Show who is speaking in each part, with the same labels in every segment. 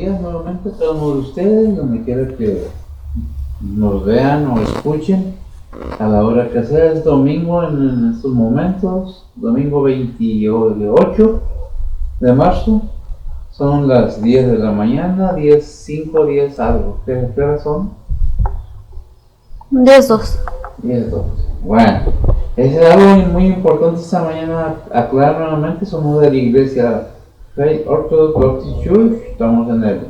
Speaker 1: días nuevamente a cada uno de ustedes, donde quiera que nos vean o escuchen, a la hora que sea. Es domingo en estos momentos, domingo 28 de marzo, son las 10 de la mañana, 10:05, 10 algo. ¿Qué horas son?
Speaker 2: 10:02.
Speaker 1: 10:12. Bueno, es algo muy importante esta mañana aclarar nuevamente. Somos de la iglesia Faith Orthodox Baptist Church. Estamos en el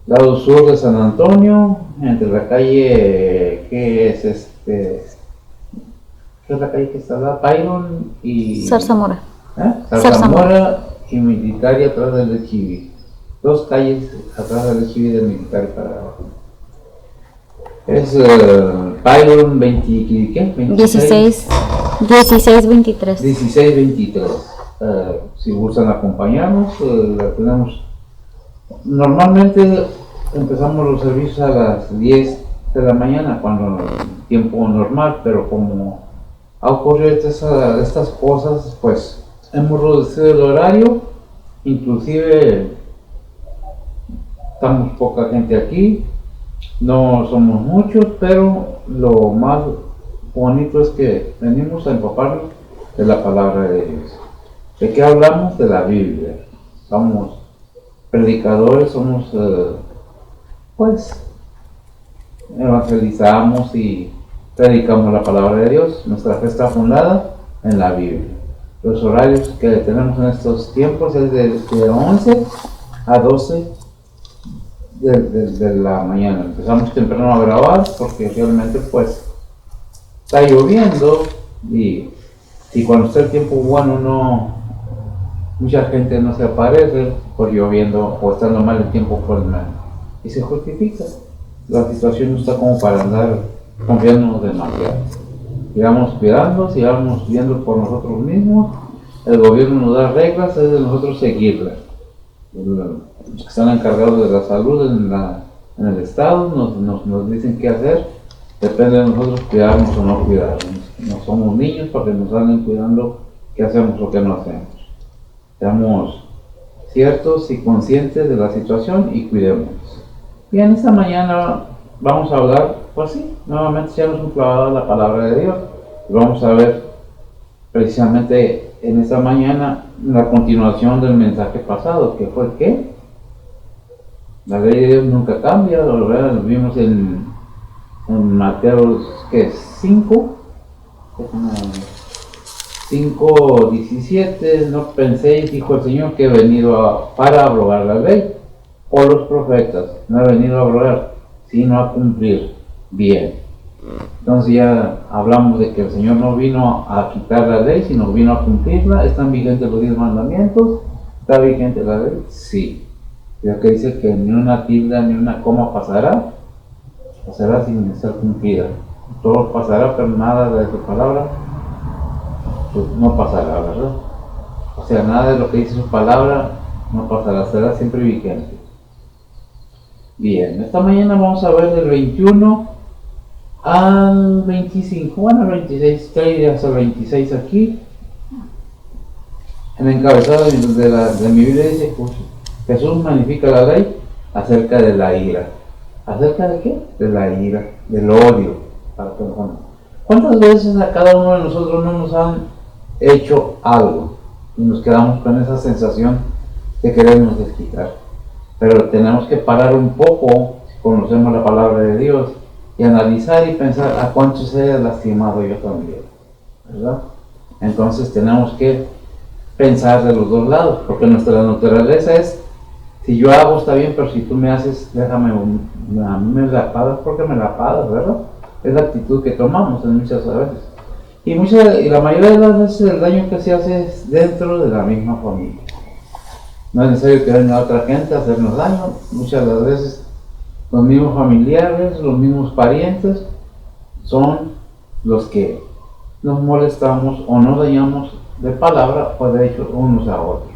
Speaker 1: lado sur de San Antonio, entre la calle, ¿qué es ¿qué es la calle que está allá? Byron y
Speaker 2: Zarzamora.
Speaker 1: Zarzamora y Militar, y atrás del Chivi. Dos calles atrás del Chivi del Militar para abajo. Es Byron 20, ¿qué?
Speaker 2: 1623.
Speaker 1: 1623. Si gustan acompañarnos, tenemos. Normalmente empezamos los servicios a las 10 de la mañana, cuando tiempo normal, pero como ha ocurrido estas cosas, pues hemos reducido el horario. Inclusive estamos poca gente aquí, no somos muchos, pero lo más bonito es que venimos a empaparnos de la palabra de Dios. ¿De qué hablamos? De la Biblia. Somos predicadores, somos pues evangelizamos y predicamos la palabra de Dios. Nuestra fe está fundada en la Biblia. Los horarios que tenemos en estos tiempos es de 11 a 12 de la mañana. Empezamos temprano a grabar porque realmente pues está lloviendo, y cuando está el tiempo bueno mucha gente no se aparece por lloviendo o estando mal el tiempo por el mal, y se justifica. La situación no está como para andar confiándonos demasiado. Sigamos cuidando, sigamos viendo por nosotros mismos. El gobierno nos da reglas, es de nosotros seguirlas. Los que están encargados de la salud en el estado nos dicen qué hacer. Depende de nosotros cuidarnos o no cuidarnos. No somos niños para que nos anden cuidando qué hacemos o qué no hacemos. Seamos ciertos y conscientes de la situación y cuidémonos. Bien, esta mañana vamos a hablar, pues sí, nuevamente ya nos hemos clavado la palabra de Dios. Vamos a ver precisamente en esta mañana la continuación del mensaje pasado, que fue que la ley de Dios nunca cambia. ¿Verdad? Lo vimos en Mateo 5:17. No penséis, dijo el Señor, que he venido para abrogar la ley o los profetas. No he venido a abrogar, sino a cumplir. Bien. Entonces ya hablamos de que el Señor no vino a quitar la ley, sino vino a cumplirla. ¿Están vigentes los 10 mandamientos? ¿Está vigente la ley? Sí. Ya que dice que ni una tilde ni una coma pasará sin ser cumplida. Todo pasará, pero nada de su palabra pues no pasará, ¿verdad? O sea, nada de lo que dice su palabra no pasará, será siempre vigente. Bien, esta mañana vamos a ver del 21 al 25, bueno, al 26, 3 hasta el 26 aquí. En el encabezado de mi Biblia dice, pues, Jesús magnifica la ley acerca de la ira. ¿Acerca de qué? De la ira, del odio. ¿Cuántas veces a cada uno de nosotros no nos han hecho algo y nos quedamos con esa sensación que queremos desquitar? Pero tenemos que parar un poco, si conocemos la palabra de Dios, y analizar y pensar a cuántos he lastimado yo también, ¿verdad? Entonces tenemos que pensar de los dos lados, porque nuestra naturaleza es, si yo hago está bien, pero si tú me haces, déjame, a mí me la pagas porque me la pagas, ¿verdad? Es la actitud que tomamos en muchas veces. Y la mayoría de las veces el daño que se hace es dentro de la misma familia. No es necesario que venga otra gente a hacernos daño. Muchas de las veces los mismos familiares, los mismos parientes son los que nos molestamos o nos dañamos de palabra o de hecho unos a otros.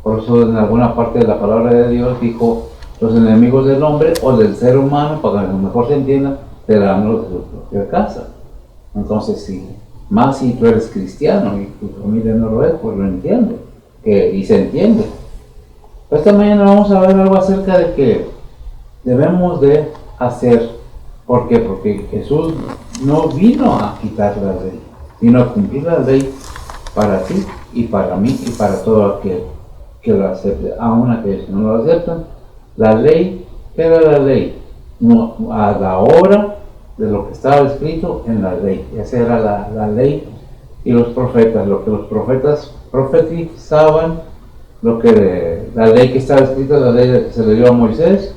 Speaker 1: Por eso en alguna parte de la palabra de Dios dijo, los enemigos del hombre o del ser humano, para que a lo mejor se entienda, serán los de su propia casa. Entonces sí, más si tú eres cristiano y tu familia no lo es, pues lo entiende, y se entiende. Esta mañana vamos a ver algo acerca de que debemos de hacer. ¿Por qué? Porque Jesús no vino a quitar la ley, vino a cumplir la ley para ti y para mí y para todo aquel que lo acepte, aun aquellos que no lo aceptan. La ley, ¿qué era la ley? No, a la obra de lo que estaba escrito en la ley. Esa era la ley y los profetas, lo que los profetas profetizaban, la ley que estaba escrita, la ley que se le dio a Moisés,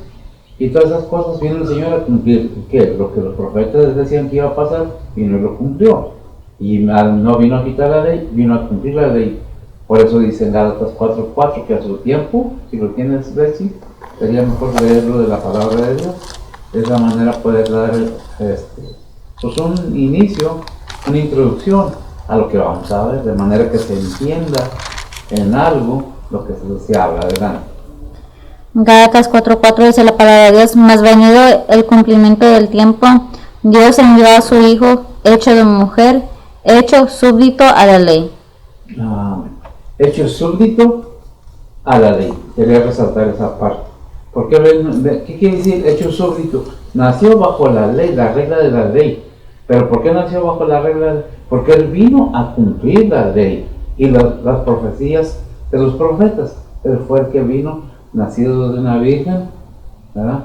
Speaker 1: y todas esas cosas vino el Señor a cumplir. ¿Qué? Lo que los profetas decían que iba a pasar, vino y lo cumplió. Y no vino a quitar la ley, vino a cumplir la ley. Por eso dice en Gálatas 4:4 que a su tiempo, si lo tienes, Betsy, sería mejor leerlo de la palabra de Dios. De esa manera puedes dar pues un inicio, una introducción a lo que vamos a ver, de manera que se entienda en algo lo que se habla. Adelante.
Speaker 2: Gálatas 4:4 dice la palabra de Dios: mas venido el cumplimiento del tiempo, Dios envió a su Hijo, hecho de mujer, hecho súbdito a la ley.
Speaker 1: Hecho súbdito a la ley. Quería resaltar esa parte. ¿Qué quiere decir hecho súbdito? Nació bajo la ley, la regla de la ley. ¿Pero por qué nació bajo la regla? Porque él vino a cumplir la ley y las profecías de los profetas. Él fue el que vino, nacido de una virgen, ¿verdad?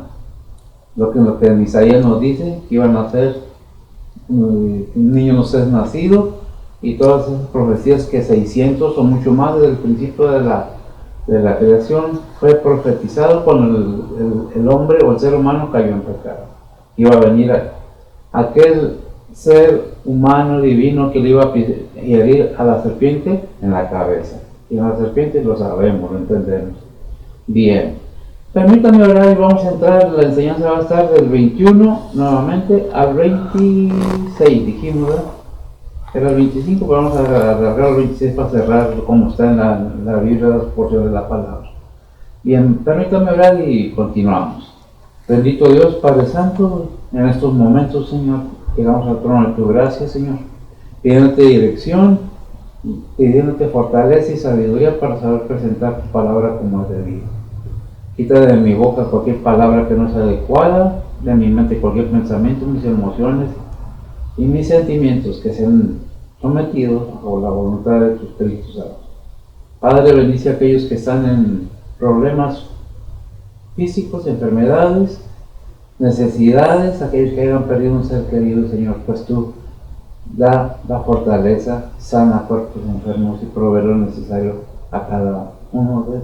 Speaker 1: Lo que en Isaías nos dice, que iba a nacer un niño no es nacido, y todas esas profecías que 600 o mucho más desde el principio de la creación fue profetizado cuando el hombre o el ser humano cayó en pecado. Iba a venir aquel ser humano divino que le iba a herir a la serpiente en la cabeza. Y a la serpiente lo sabemos, lo entendemos. Bien, permítanme orar y vamos a entrar, la enseñanza va a estar del 21 nuevamente al 26, dijimos, ¿verdad? Era el 25, pero vamos a agarrar el 26 para cerrar como está en la Biblia, la porción de la palabra. Bien, permítanme orar y continuamos. Bendito Dios, Padre Santo, en estos momentos, Señor, llegamos al trono de tu gracia, Señor, pidiéndote dirección, pidiéndote fortaleza y sabiduría para saber presentar tu palabra como es debido. Quita de mi boca cualquier palabra que no sea adecuada, de mi mente cualquier pensamiento, mis emociones y mis sentimientos que sean sometidos a la voluntad de tu Espíritu Santo. Padre, bendice a aquellos que están en problemas físicos, enfermedades, necesidades, aquellos que hayan perdido un ser querido, Señor, pues tú da fortaleza, sana cuerpos enfermos y provee lo necesario a cada uno de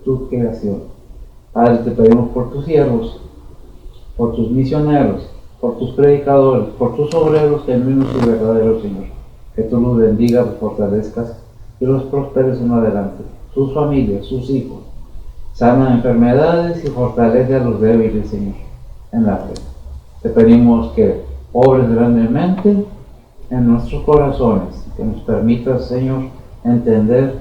Speaker 1: tu creación. Padre, te pedimos por tus siervos, por tus misioneros, por tus predicadores, por tus obreros genuinos y verdaderos, Señor, que tú los bendigas, los fortalezcas y los prosperes en adelante, sus familias, sus hijos. Sana enfermedades y fortalece a los débiles, Señor, en la fe. Te pedimos que obres grandemente en nuestros corazones, que nos permitas, Señor, entender,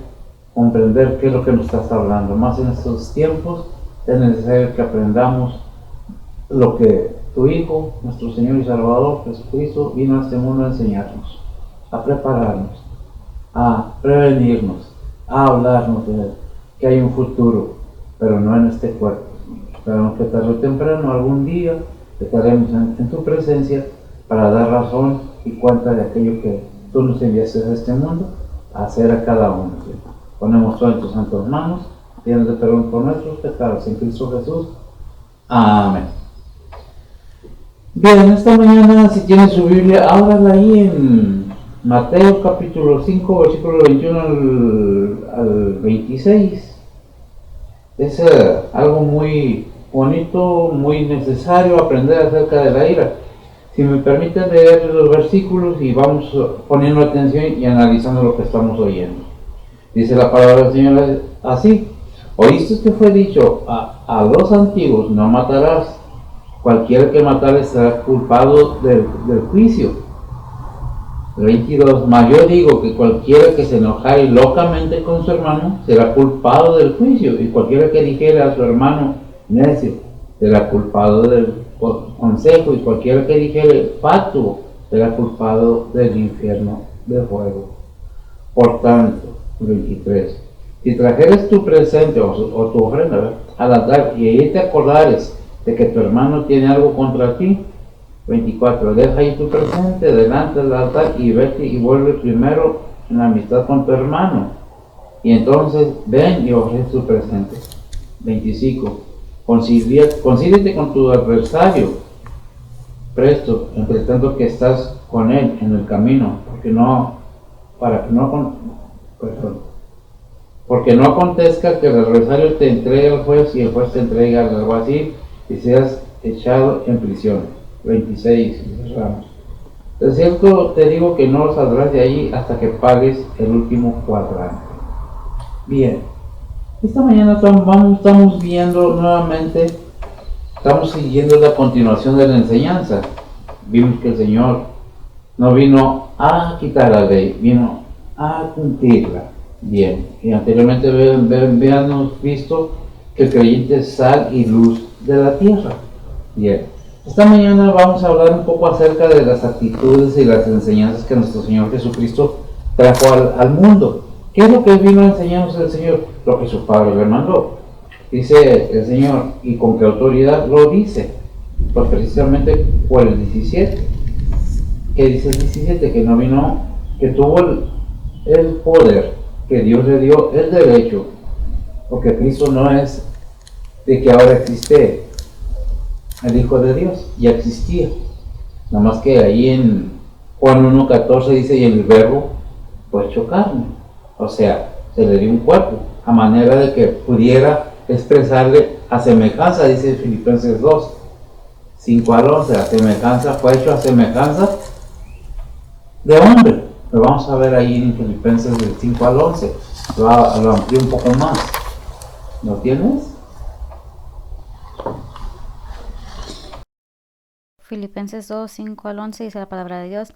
Speaker 1: comprender qué es lo que nos estás hablando. Más en estos tiempos es necesario que aprendamos lo que tu Hijo, nuestro Señor y Salvador Jesucristo, vino a este mundo a enseñarnos, a prepararnos, a prevenirnos, a hablarnos de que hay un futuro, pero no en este cuerpo. Esperamos que tarde o temprano, algún día, estaremos en tu presencia para dar razón y cuenta de aquello que tú nos enviaste a este mundo a hacer a cada uno. ¿Sí? Ponemos todo en tus santas manos, pidiéndote perdón por nuestros pecados en Cristo Jesús. Amén. Bien, esta mañana, si tiene su Biblia, ábrala ahí en Mateo capítulo 5, versículo 21 al 26. Es algo muy bonito, muy necesario aprender acerca de la ira. Si me permiten leer los versículos y vamos poniendo atención y analizando lo que estamos oyendo. Dice la palabra del Señor así: oíste que fue dicho a los antiguos, no matarás. Cualquiera que matare será culpado del juicio. 22. Mas yo digo que cualquiera que se enojare locamente con su hermano será culpado del juicio, y cualquiera que dijere a su hermano necio será culpado del consejo, y cualquiera que dijere fatuo será culpado del infierno de fuego. Por tanto, 23. Si trajeres tu presente o tu ofrenda, ¿verdad?, al altar y ahí te acordares de que tu hermano tiene algo contra ti, 24, deja ahí tu presente delante del altar y vete y vuelve primero en amistad con tu hermano. Y entonces ven y ofrece tu presente. 25, concíliate con tu adversario presto, entre tanto que estás con él en el camino, porque no acontezca que el adversario te entregue al juez y el juez te entregue al alguacil y seas echado en prisión. 26, cerramos. De cierto te digo que no saldrás de allí hasta que pagues el último cuadrante. Bien, esta mañana estamos viendo nuevamente, estamos siguiendo la continuación de la enseñanza. Vimos que el Señor no vino a quitar la ley, vino a cumplirla. Bien, y anteriormente habíamos visto que el creyente es sal y luz de la tierra. Bien, esta mañana vamos a hablar un poco acerca de las actitudes y las enseñanzas que nuestro Señor Jesucristo trajo al mundo. ¿Qué es lo que vino a enseñarnos el Señor? Lo que su Padre le mandó. Dice el Señor, ¿y con qué autoridad lo dice? Pues precisamente por el 17. ¿Qué dice el 17? Que no vino, que tuvo el poder, que Dios le dio el derecho, porque Cristo no es de que ahora existe el Hijo de Dios, ya existía. Nada más que ahí en Juan 1:14 dice, y el verbo fue hecho carne. O sea, se le dio un cuerpo, a manera de que pudiera expresarle a semejanza, dice Filipenses 2:5-11, a semejanza, fue hecho a semejanza de hombre. Lo vamos a ver ahí en Filipenses del 5-11, lo amplío un poco más. ¿Lo tienes?
Speaker 2: Filipenses 2:5-11 dice la palabra de Dios: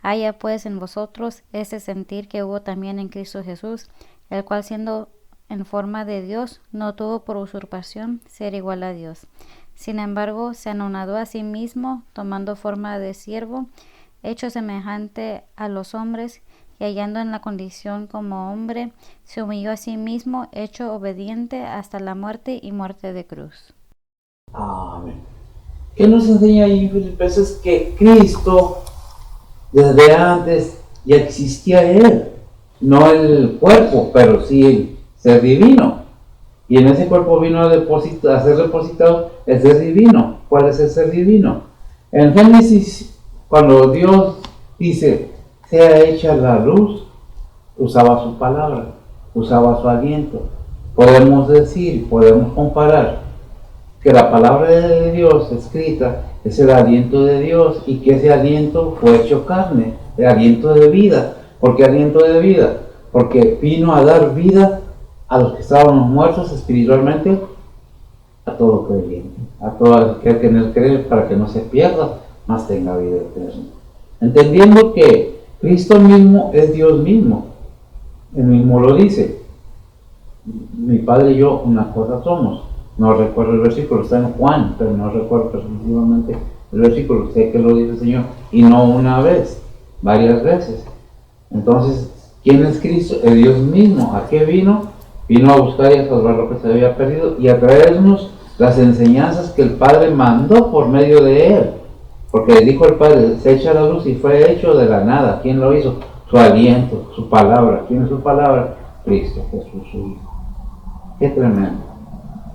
Speaker 2: haya pues en vosotros ese sentir que hubo también en Cristo Jesús, el cual siendo en forma de Dios, no tuvo por usurpación ser igual a Dios. Sin embargo, se anonadó a sí mismo, tomando forma de siervo, hecho semejante a los hombres, y hallando en la condición como hombre, se humilló a sí mismo, hecho obediente hasta la muerte y muerte de cruz.
Speaker 1: Amén. ¿Qué nos enseña ahí en Filipenses? Que Cristo desde antes ya existía Él, no el cuerpo, pero sí el ser divino, y en ese cuerpo vino a ser depositado el ser divino. ¿Cuál es el ser divino? En Génesis, cuando Dios dice sea hecha la luz, usaba su palabra, usaba su aliento. Podemos decir, podemos comparar que la palabra de Dios escrita es el aliento de Dios, y que ese aliento fue hecho carne, el aliento de vida. ¿Por qué aliento de vida? Porque vino a dar vida a los que estábamos muertos espiritualmente, a todo creyente, a todo aquel que en él cree, para que no se pierda, mas tenga vida eterna. Entendiendo que Cristo mismo es Dios mismo. Él mismo lo dice: mi Padre y yo una cosa somos. No recuerdo el versículo, está en Juan, pero no recuerdo precisamente el versículo. Sé que lo dice el Señor, y no una vez, varias veces. Entonces, ¿quién es Cristo? El Dios mismo. ¿A qué vino? Vino a buscar y a salvar lo que se había perdido, y a traernos las enseñanzas que el Padre mandó por medio de Él. Porque dijo el Padre, se echa la luz, y fue hecho de la nada. ¿Quién lo hizo? Su aliento, su palabra. ¿Quién es su palabra? Cristo Jesús, su Hijo. Qué tremendo.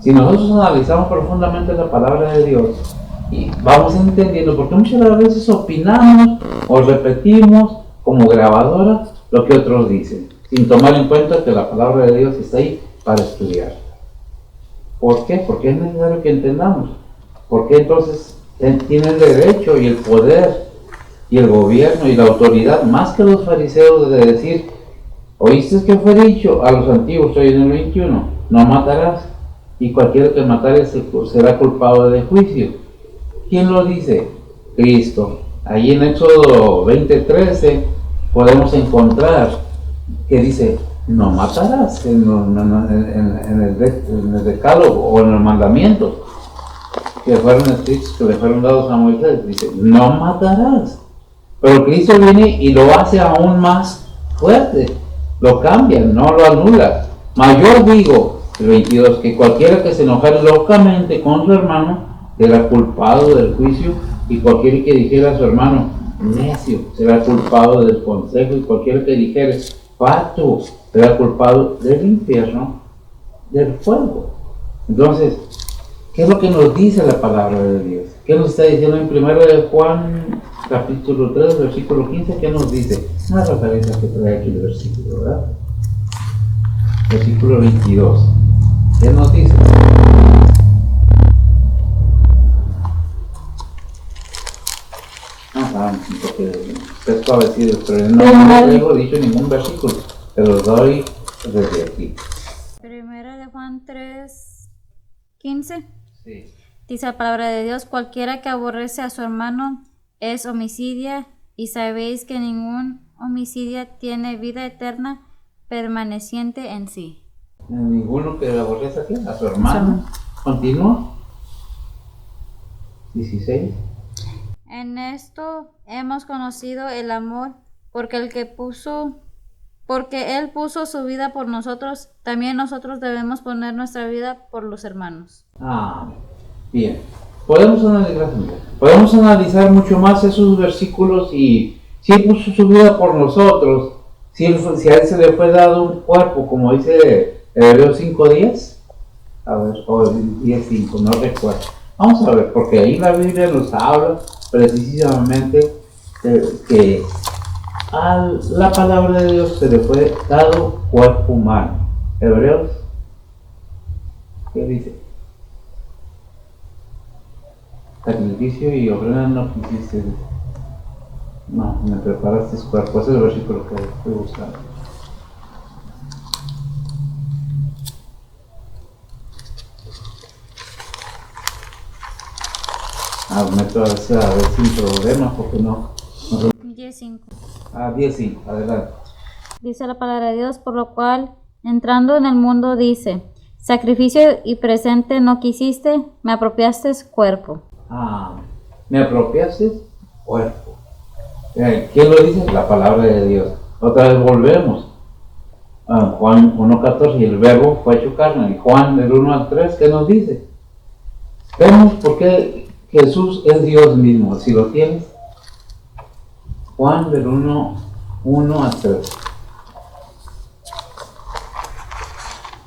Speaker 1: Si nosotros analizamos profundamente la palabra de Dios y vamos entendiendo, porque muchas veces opinamos o repetimos como grabadora lo que otros dicen, sin tomar en cuenta que la palabra de Dios está ahí para estudiar. ¿Por qué? Porque es necesario que entendamos. Porque entonces tiene el derecho y el poder y el gobierno y la autoridad, más que los fariseos, de decir: ¿oíste que fue dicho a los antiguos, hoy en el 21, no matarás? Y cualquiera que matare será culpado de juicio. ¿Quién lo dice? Cristo. Allí en Éxodo 20:13 podemos encontrar que dice: no matarás, en el decálogo o en los mandamientos que fueron escritos, que le fueron dados a Moisés. Dice: no matarás. Pero Cristo viene y lo hace aún más fuerte, lo cambia, no lo anula. Mayor digo, el 22, que cualquiera que se enojara locamente con su hermano será culpado del juicio, y cualquiera que dijera a su hermano necio será culpado del consejo, y cualquiera que dijera fatuo será culpado del infierno, del fuego. Entonces, ¿qué es lo que nos dice la palabra de Dios? ¿Qué nos está diciendo en 1 de Juan, capítulo 3, versículo 15? ¿Qué nos dice? Una referencia que trae aquí el versículo, ¿verdad? Versículo 22. ¿Qué nos dice? Porque es suavecido, pero no tengo dicho ningún versículo, te lo doy desde aquí.
Speaker 2: Primera de Juan 3, 15.
Speaker 1: Sí.
Speaker 2: Dice la palabra de Dios: cualquiera que aborrece a su hermano es homicida, y sabéis que ningún homicida tiene vida eterna permaneciente en sí.
Speaker 1: Ninguno que aborrece a su hermano. Continúa. 16.
Speaker 2: En esto hemos conocido el amor, porque Él puso su vida por nosotros, también nosotros debemos poner nuestra vida por los hermanos.
Speaker 1: Bien. Podemos analizar mucho más esos versículos, y si Él puso su vida por nosotros, si a Él se le fue dado un cuerpo, como dice Hebreos 5:10, a ver, o 10:5, no recuerdo. Vamos a ver, porque ahí la Biblia nos habla precisamente que a la palabra de Dios se le fue dado cuerpo humano. Hebreos, ¿qué dice? Sacrificio y ofrenda no quisiste. No, me preparaste cuerpo. Ese es el versículo que estoy buscando. Meto a ver sin problemas, porque no.
Speaker 2: 10:5.
Speaker 1: 10:5, adelante.
Speaker 2: Dice la palabra de Dios: por lo cual, entrando en el mundo, dice: sacrificio y presente no quisiste, me apropiaste cuerpo.
Speaker 1: Me apropiaste cuerpo. ¿Quién lo dice? La palabra de Dios. Otra vez volvemos. Juan 1:14, y el verbo fue hecho carne. Y Juan del 1 al 3, ¿qué nos dice? Vemos por qué Jesús es Dios mismo. Si lo tienes, Juan del 1 al 3.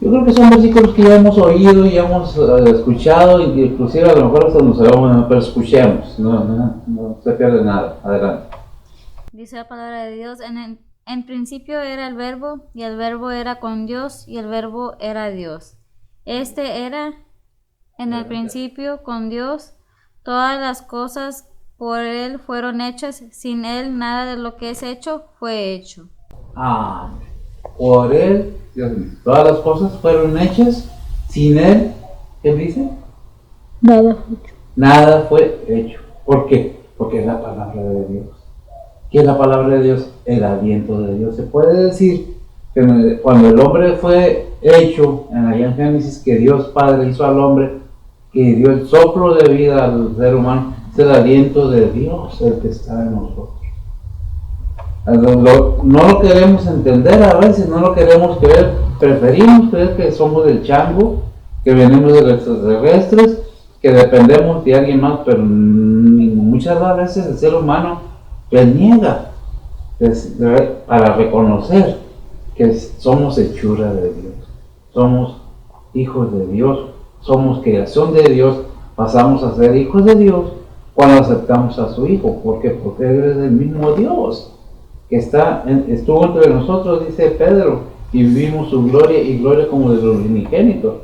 Speaker 1: Yo creo que son versículos que ya hemos oído y ya hemos escuchado, inclusive a lo mejor hasta nos sabemos, pero escuchemos, no se pierde nada. Adelante.
Speaker 2: Dice la palabra de Dios: en principio era el verbo, y el verbo era con Dios, y el verbo era Dios. Este era en el principio con Dios. Todas las cosas por Él fueron hechas, sin Él nada de lo que es hecho fue hecho.
Speaker 1: Por Él, Dios mío, todas las cosas fueron hechas, sin Él, ¿qué dice? Nada fue hecho. ¿Por qué? Porque es la palabra de Dios. ¿Qué es la palabra de Dios? El aliento de Dios. Se puede decir que cuando el hombre fue hecho, en Génesis, que Dios Padre hizo al hombre, que dio el soplo de vida al ser humano, es el aliento de Dios el que está en nosotros. No lo queremos entender a veces, no lo queremos creer, preferimos creer que somos del chango, que venimos de los extraterrestres, que dependemos de alguien más, pero muchas veces el ser humano reniega para reconocer que somos hechura de Dios, somos hijos de Dios, somos creación de Dios, pasamos a ser hijos de Dios cuando aceptamos a su Hijo. ¿Por qué? Porque Él es el mismo Dios que estuvo entre nosotros, dice Pedro, y vivimos su gloria, y gloria como de los unigénitos.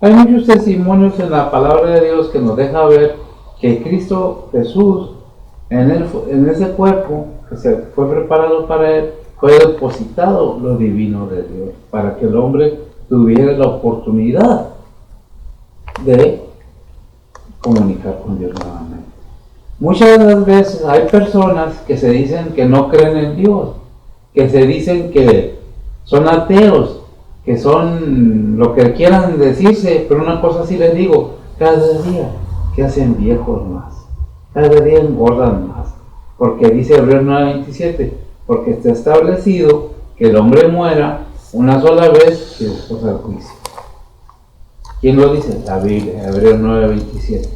Speaker 1: Hay muchos testimonios en la palabra de Dios que nos deja ver que Cristo Jesús, en ese cuerpo que se fue preparado para Él, fue depositado lo divino de Dios, para que el hombre tuviera la oportunidad de comunicar con Dios nuevamente. Muchas de las veces hay personas que se dicen que no creen en Dios, que se dicen que son ateos, que son lo que quieran decirse, pero una cosa sí les digo: cada día que hacen viejos más, cada día engordan más, porque dice Hebreos 9:27, porque está establecido que el hombre muera una sola vez y después al juicio. ¿Quién lo dice? La Biblia, Hebreos 9:27.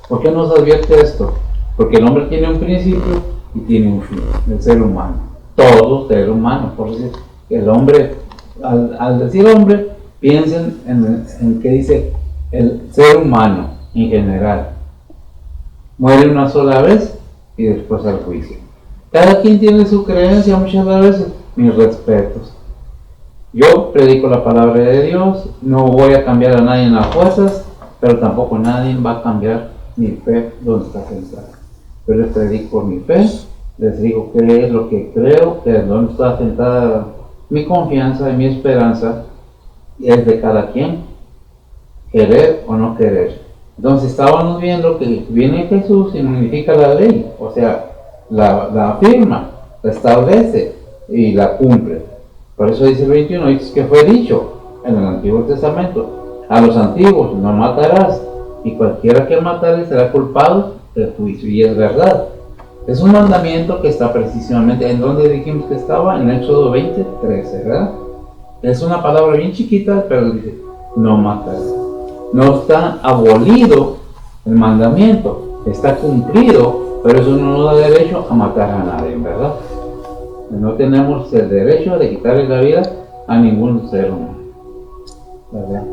Speaker 1: ¿Por qué nos advierte esto? Porque el hombre tiene un principio y tiene un fin, el ser humano. Todo ser humano. Por decir, el hombre, al decir hombre, piensen en que dice el ser humano en general. Muere una sola vez y después al juicio. Cada quien tiene su creencia, muchas veces, mis respetos. Yo predico la palabra de Dios, no voy a cambiar a nadie en las fuerzas, pero tampoco nadie va a cambiar mi fe donde está sentada. Yo les predico mi fe, les digo qué es lo que creo, que es donde está sentada mi confianza y mi esperanza, y es de cada quien, querer o no querer. Entonces estábamos viendo que viene Jesús y magnifica la ley, o sea, la afirma, la establece y la cumple. Por eso dice el 21, que fue dicho en el Antiguo Testamento, a los antiguos no matarás, y cualquiera que matare será culpado del juicio. Y es verdad, es un mandamiento que está precisamente en donde dijimos que estaba, en Éxodo 20:13, ¿verdad? Es una palabra bien chiquita, pero dice, no matarás. No está abolido el mandamiento, está cumplido, pero eso no nos da derecho a matar a nadie, ¿verdad? No tenemos el derecho de quitarle la vida a ningún ser humano, ¿verdad?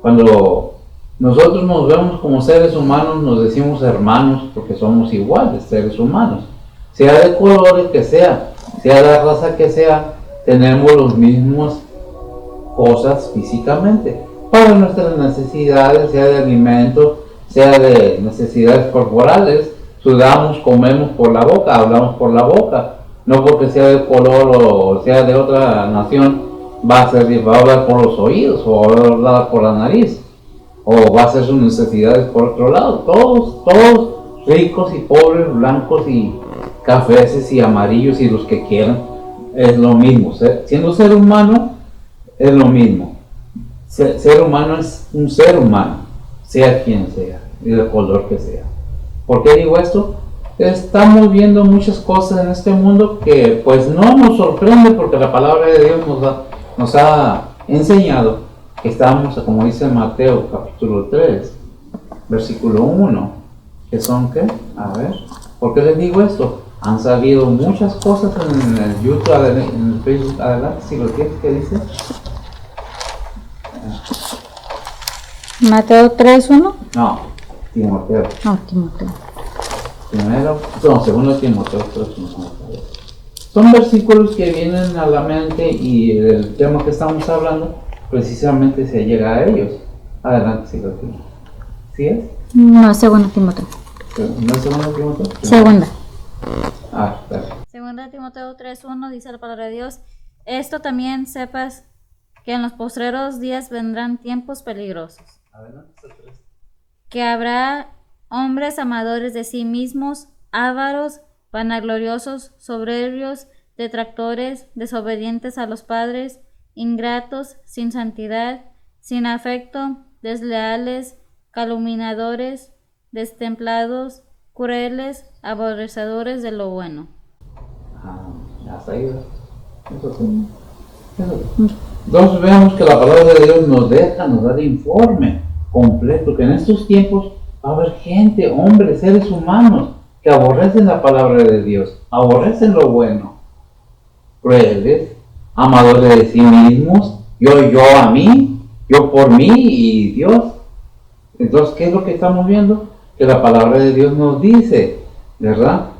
Speaker 1: Cuando nosotros nos vemos como seres humanos, nos decimos hermanos porque somos iguales, seres humanos. Sea de colores que sea de raza que sea, tenemos los mismos cosas físicamente. Para nuestras necesidades, sea de alimentos, sea de necesidades corporales, sudamos, comemos por la boca, hablamos por la boca. No porque sea de color o sea de otra nación, va a hablar por los oídos o va a hablar por la nariz o va a hacer sus necesidades por otro lado. Todos ricos y pobres, blancos y cafeces y amarillos y los que quieran, es lo mismo. Siendo ser humano, es lo mismo. Ser humano es un ser humano, sea quien sea y del color que sea. ¿Por qué digo esto? Estamos viendo muchas cosas en este mundo que pues no nos sorprende porque la palabra de Dios nos ha enseñado que estamos, como dice Mateo capítulo 3, versículo 1, que son ¿qué? A ver, ¿por qué les digo esto? Han salido muchas cosas en el YouTube, en el Facebook, adelante, si lo tienes, ¿qué dice?
Speaker 2: Mateo 3:1.
Speaker 1: No, Timoteo.
Speaker 2: No, Timoteo.
Speaker 1: Segundo Timoteo 3:1. Son versículos que vienen a la mente y el tema que estamos hablando precisamente se llega a ellos. Adelante, si lo tienes. ¿Sí es?
Speaker 2: No, segundo Timoteo.
Speaker 1: ¿No es segundo Timoteo?
Speaker 2: Segunda.
Speaker 1: Claro.
Speaker 2: Segunda Timoteo 3:1 dice la palabra de Dios: esto también sepas que en los postreros días vendrán tiempos peligrosos.
Speaker 1: Adelante,
Speaker 2: Que habrá hombres amadores de sí mismos, ávaros, vanagloriosos, soberbios, detractores, desobedientes a los padres, ingratos, sin santidad, sin afecto, desleales, calumniadores, destemplados, crueles, aborrecedores de lo bueno.
Speaker 1: Hasta ahí. Eso sí. Entonces veamos que la palabra de Dios nos da el informe completo, que en estos tiempos va a haber gente, hombres, seres humanos, que aborrecen la palabra de Dios, aborrecen lo bueno, crueles, amadores de sí mismos, yo a mí, yo por mí y Dios. Entonces, ¿qué es lo que estamos viendo? Que la palabra de Dios nos dice, ¿verdad?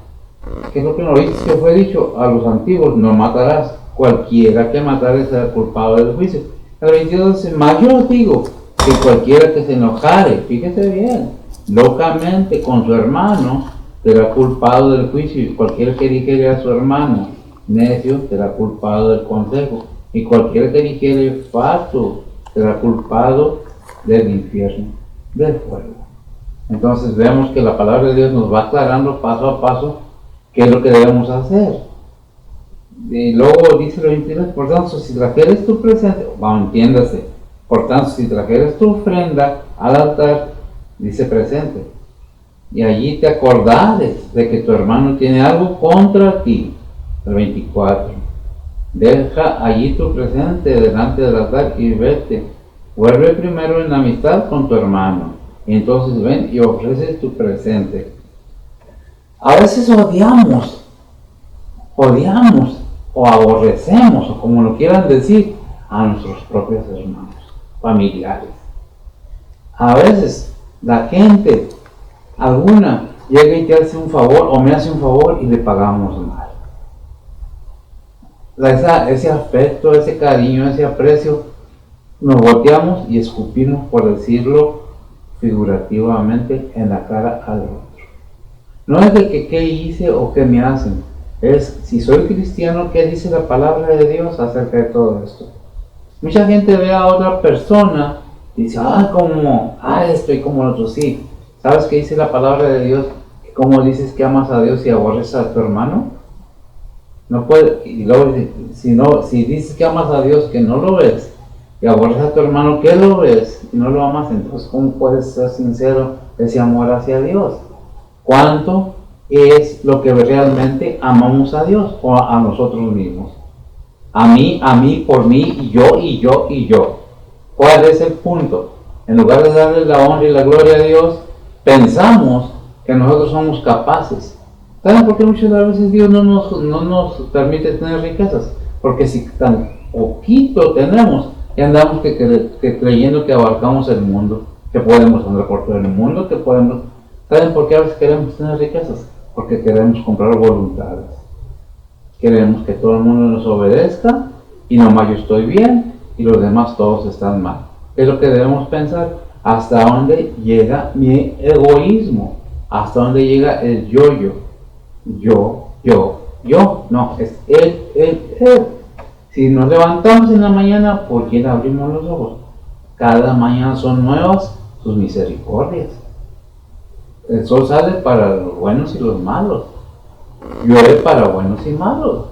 Speaker 1: ¿Qué es lo que nos dice? Que fue dicho a los antiguos, no matarás. Cualquiera que matare será culpado del juicio. El 22 dice, mas yo os digo que cualquiera que se enojare, fíjese bien, locamente con su hermano, será culpado del juicio, y cualquiera que dijere a su hermano necio, será culpado del consejo, y cualquiera que dijere fatuo, será culpado del infierno, del fuego. Entonces vemos que la palabra de Dios nos va aclarando paso a paso qué es lo que debemos hacer. Y luego dice lo 22, por tanto, si trajeres tu presente, entiéndase, por tanto, si trajeres tu ofrenda al altar, dice presente, y allí te acordares de que tu hermano tiene algo contra ti, el 24, Deja allí tu presente delante del altar y vete. Vuelve primero en amistad con tu hermano. Y entonces ven y ofreces tu presente. A veces odiamos o aborrecemos, o como lo quieran decir, a nuestros propios hermanos, familiares. A veces la gente, alguna, llega y te hace un favor o me hace un favor y le pagamos mal. Ese afecto, ese cariño, ese aprecio, nos volteamos y escupimos, por decirlo figurativamente, en la cara al otro. No es de que qué hice o qué me hacen, es si soy cristiano, qué dice la palabra de Dios acerca de todo esto. Mucha gente ve a otra persona y dice, esto y como el otro. Sí, ¿sabes qué dice la palabra de Dios? ¿Cómo dices que amas a Dios y aborreces a tu hermano? No puede, y luego si dices que amas a Dios, que no lo ves, y aborreces a tu hermano, que lo ves y no lo amas, entonces ¿cómo puedes ser sincero ese amor hacia Dios? ¿Cuánto es lo que realmente amamos a Dios o a nosotros mismos? A mí, por mí, y yo. ¿Cuál es el punto? En lugar de darle la honra y la gloria a Dios, pensamos que nosotros somos capaces. ¿Saben por qué muchas veces Dios no nos permite tener riquezas? Porque si tan poquito tenemos, ya andamos creyendo que abarcamos el mundo, que podemos andar por todo el mundo, que podemos... ¿Saben por qué a veces queremos tener riquezas? Porque queremos comprar voluntades. Queremos que todo el mundo nos obedezca y nomás yo estoy bien y los demás todos están mal. ¿Qué es lo que debemos pensar? ¿Hasta dónde llega mi egoísmo? ¿Hasta dónde llega el yo-yo? Yo. No, es él. Si nos levantamos en la mañana, ¿por quién abrimos los ojos? Cada mañana son nuevas sus misericordias. El sol sale para los buenos y los malos. Llueve para buenos y malos.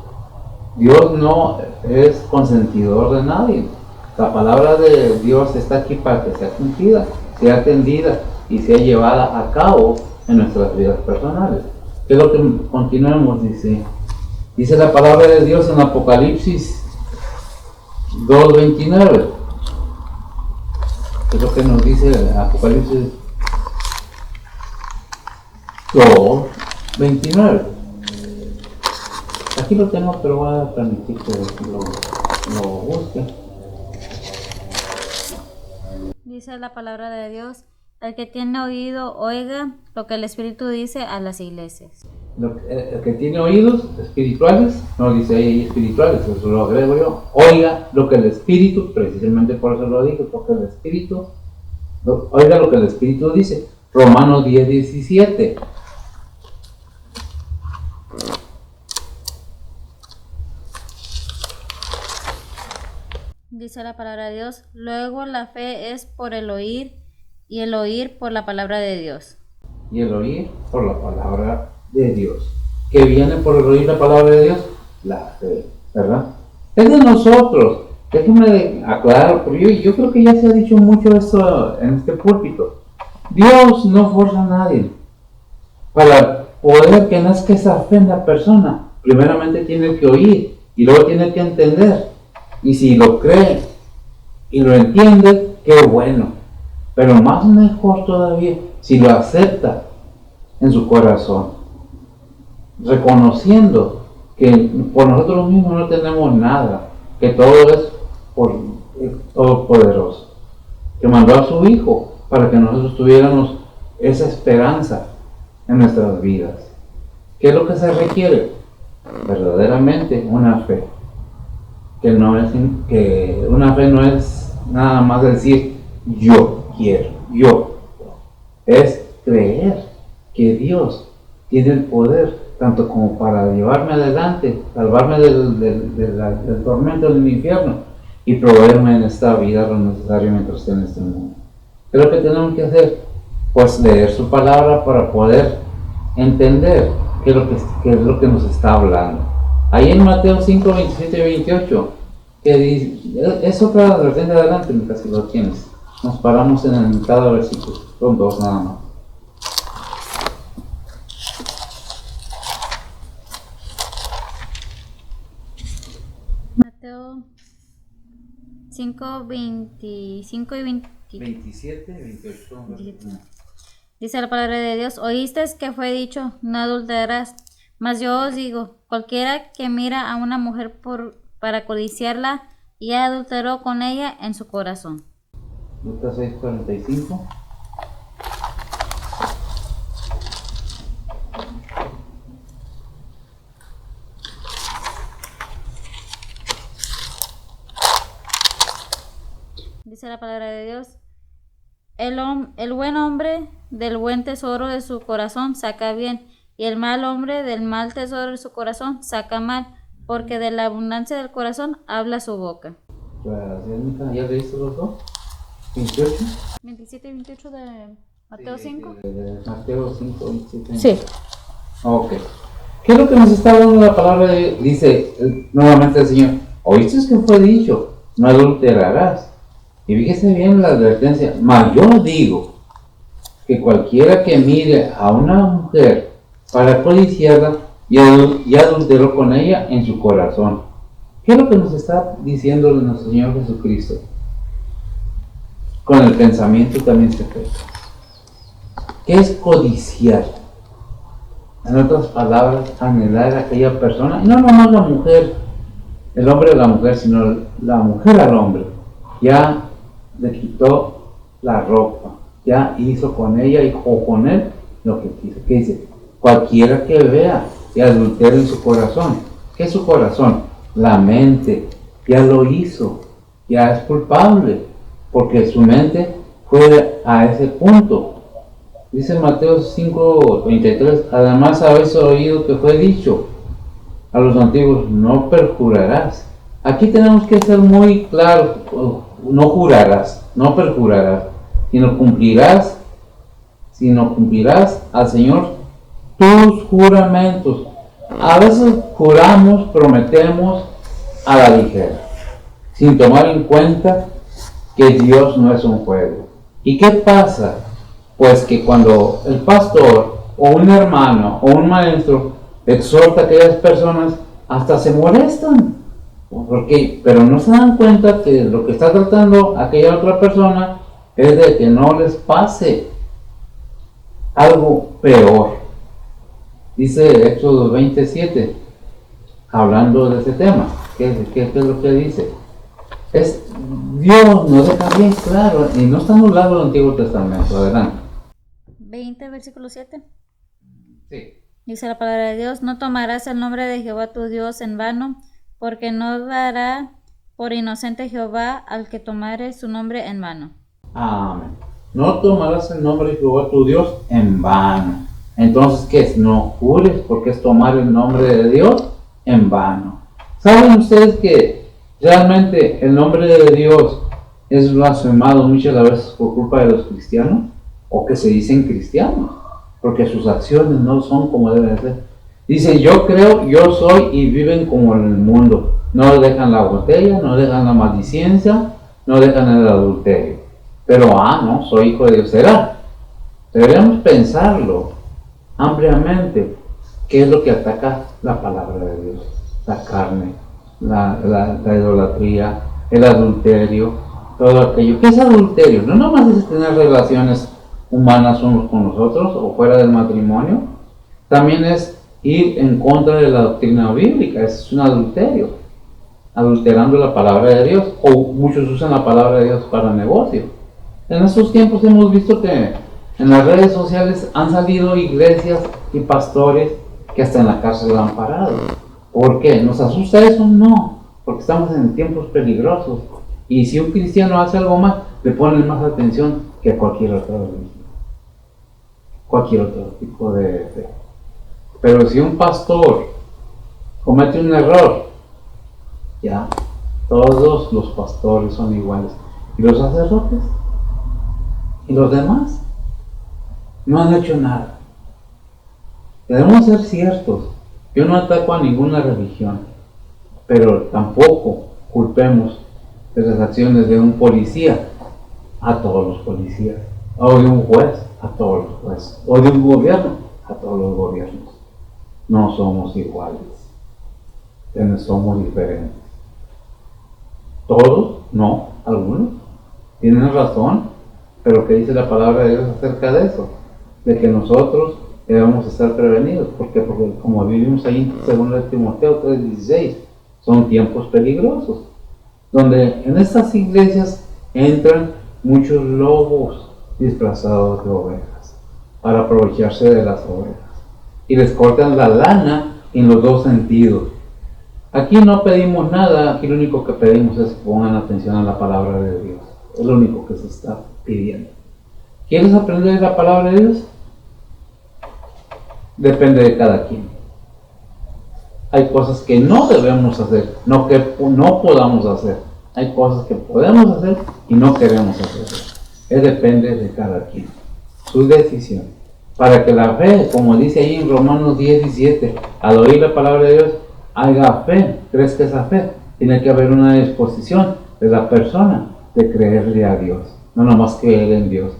Speaker 1: Dios no es consentidor de nadie. La palabra de Dios está aquí para que sea cumplida, sea atendida y sea llevada a cabo en nuestras vidas personales. ¿Qué es lo que continuemos? Dice la palabra de Dios en Apocalipsis 2:29. ¿Qué es lo que nos dice Apocalipsis 2:29? Aquí lo tengo, pero voy a permitir que lo busque.
Speaker 2: Dice la palabra de Dios, el que tiene oído, oiga lo que el Espíritu dice a las iglesias.
Speaker 1: El que tiene oídos espirituales, no dice ahí espirituales, eso lo agrego yo, oiga lo que el Espíritu, precisamente por eso lo digo, porque el Espíritu, oiga lo que el Espíritu dice. Romanos 10:17.
Speaker 2: Dice la palabra de Dios, luego la fe es por el oír y el oír por la palabra de Dios.
Speaker 1: Y el oír por la palabra de Dios. ¿Qué viene por el oír la palabra de Dios? La fe, ¿verdad? Es de nosotros. Déjenme aclarar, porque yo creo que ya se ha dicho mucho esto en este púlpito. Dios no forza a nadie. Para poder que nazca esa fe en la persona, primeramente tiene que oír y luego tiene que entender. Y si lo cree y lo entiende, qué bueno. Pero más mejor todavía, si lo acepta en su corazón, reconociendo que por nosotros mismos no tenemos nada, que todo es por el Todopoderoso, que mandó a su Hijo para que nosotros tuviéramos esa esperanza en nuestras vidas. ¿Qué es lo que se requiere? Verdaderamente una fe. Que una fe no es nada más decir yo quiero, es creer que Dios tiene el poder tanto como para llevarme adelante, salvarme del tormento del infierno y proveerme en esta vida lo necesario mientras esté en este mundo. ¿Qué es lo que tenemos que hacer? Pues leer su palabra para poder entender qué es lo que nos está hablando. Ahí en Mateo 5, 27 y 28, que dice, es otra advertencia adelante, mientras que lo tienes. Nos paramos en cada versículo, son dos nada más.
Speaker 2: 5, 25 y 20.
Speaker 1: 27, 28.
Speaker 2: Dice la palabra de Dios, oíste que fue dicho, no adulterarás. Mas yo os digo, cualquiera que mira a una mujer para codiciarla, ya adulteró con ella en su corazón.
Speaker 1: Lucas 6:45.
Speaker 2: Dice la palabra de Dios, el buen hombre del buen tesoro de su corazón saca bien, y el mal hombre del mal tesoro de su corazón saca mal, porque de la abundancia del corazón habla su boca.
Speaker 1: ¿Ya leíste los dos? 28.
Speaker 2: 27 y 28 de Mateo 5.
Speaker 1: De Mateo 5, 27.
Speaker 2: Sí.
Speaker 1: Ok. ¿Qué es lo que nos está dando la palabra? Dice nuevamente el Señor, oíste que fue dicho, no adulterarás. Y fíjese bien la advertencia, mas yo digo que cualquiera que mire a una mujer para codiciarla, ya adulteró con ella en su corazón. ¿Qué es lo que nos está diciendo nuestro Señor Jesucristo? Con el pensamiento también se peca. ¿Qué es codiciar? En otras palabras, anhelar a aquella persona, y no nomás la mujer, el hombre a la mujer, sino la mujer al hombre. Ya le quitó la ropa, ya hizo con ella o con él lo que quiso. ¿Qué dice? Cualquiera que vea y adultere en su corazón. ¿Qué es su corazón? La mente. Ya lo hizo, ya es culpable, porque su mente fue a ese punto. Dice Mateo 5:33, además habéis oído que fue dicho a los antiguos, no perjurarás. Aquí tenemos que ser muy claros, no jurarás, no perjurarás, sino cumplirás al Señor tus juramentos. A veces juramos, prometemos a la ligera, sin tomar en cuenta que Dios no es un juego. ¿Y qué pasa? Pues que cuando el pastor o un hermano o un maestro exhorta a aquellas personas, hasta se molestan. Pero no se dan cuenta que lo que está tratando aquella otra persona es de que no les pase algo peor. Dice Éxodo 27, hablando de ese tema. ¿Qué es lo que dice? Dios nos deja bien claro, y no está anulado el Antiguo Testamento. Adelante.
Speaker 2: 20, versículo 7.
Speaker 1: Sí.
Speaker 2: Dice la palabra de Dios, no tomarás el nombre de Jehová tu Dios en vano, porque no dará por inocente Jehová al que tomare su nombre en vano.
Speaker 1: Amén. No tomarás el nombre de Jehová tu Dios en vano. Entonces, ¿qué es? No jures, porque es tomar el nombre de Dios en vano. ¿Saben ustedes que realmente el nombre de Dios es blasfemado muchas veces por culpa de los cristianos? O que se dicen cristianos, porque sus acciones no son como deben ser. Dice, yo creo, yo soy, y viven como en el mundo. No dejan la botella, no dejan la maldiciencia, no dejan el adulterio. Pero, no, soy hijo de Dios. ¿Será? Deberíamos pensarlo ampliamente. ¿Qué es lo que ataca la palabra de Dios? La carne, la idolatría, el adulterio, todo aquello. ¿Qué es adulterio? No nomás es tener relaciones humanas unos con los otros o fuera del matrimonio. También es ir en contra de la doctrina bíblica. Es un adulterio, adulterando la palabra de Dios, o muchos usan la palabra de Dios para negocio. En estos tiempos hemos visto que en las redes sociales han salido iglesias y pastores que hasta en la cárcel lo han parado. ¿Por qué? ¿Nos asusta eso? No, porque estamos en tiempos peligrosos, y si un cristiano hace algo más, le ponen más atención que cualquier otra religión, cualquier otro tipo de fe. Pero si un pastor comete un error, ya, todos los pastores son iguales. ¿Y los sacerdotes? ¿Y los demás? No han hecho nada. Debemos ser ciertos. Yo no ataco a ninguna religión, pero tampoco culpemos de las acciones de un policía a todos los policías, o de un juez a todos los jueces, o de un gobierno a todos los gobiernos. No somos iguales, somos diferentes. ¿Todos? No. Algunos tienen razón, pero ¿qué dice la palabra de Dios acerca de eso? De que nosotros debemos estar prevenidos. ¿Por qué? Porque como vivimos ahí según el Timoteo 3:16, son tiempos peligrosos, donde en estas iglesias entran muchos lobos disfrazados de ovejas para aprovecharse de las ovejas y les cortan la lana en los dos sentidos. Aquí no pedimos nada, aquí lo único que pedimos es que pongan atención a la palabra de Dios. Es lo único que se está pidiendo. ¿Quieres aprender la palabra de Dios? Depende de cada quien. Hay cosas que no debemos hacer, no que no podamos hacer. Hay cosas que podemos hacer y no queremos hacer. Depende de cada quien. Su decisión. Para que la fe, como dice ahí en Romanos 10:17, al oír la palabra de Dios, haya fe, crezca esa fe. Tiene que haber una disposición de la persona de creerle a Dios, no nomás creer en Dios.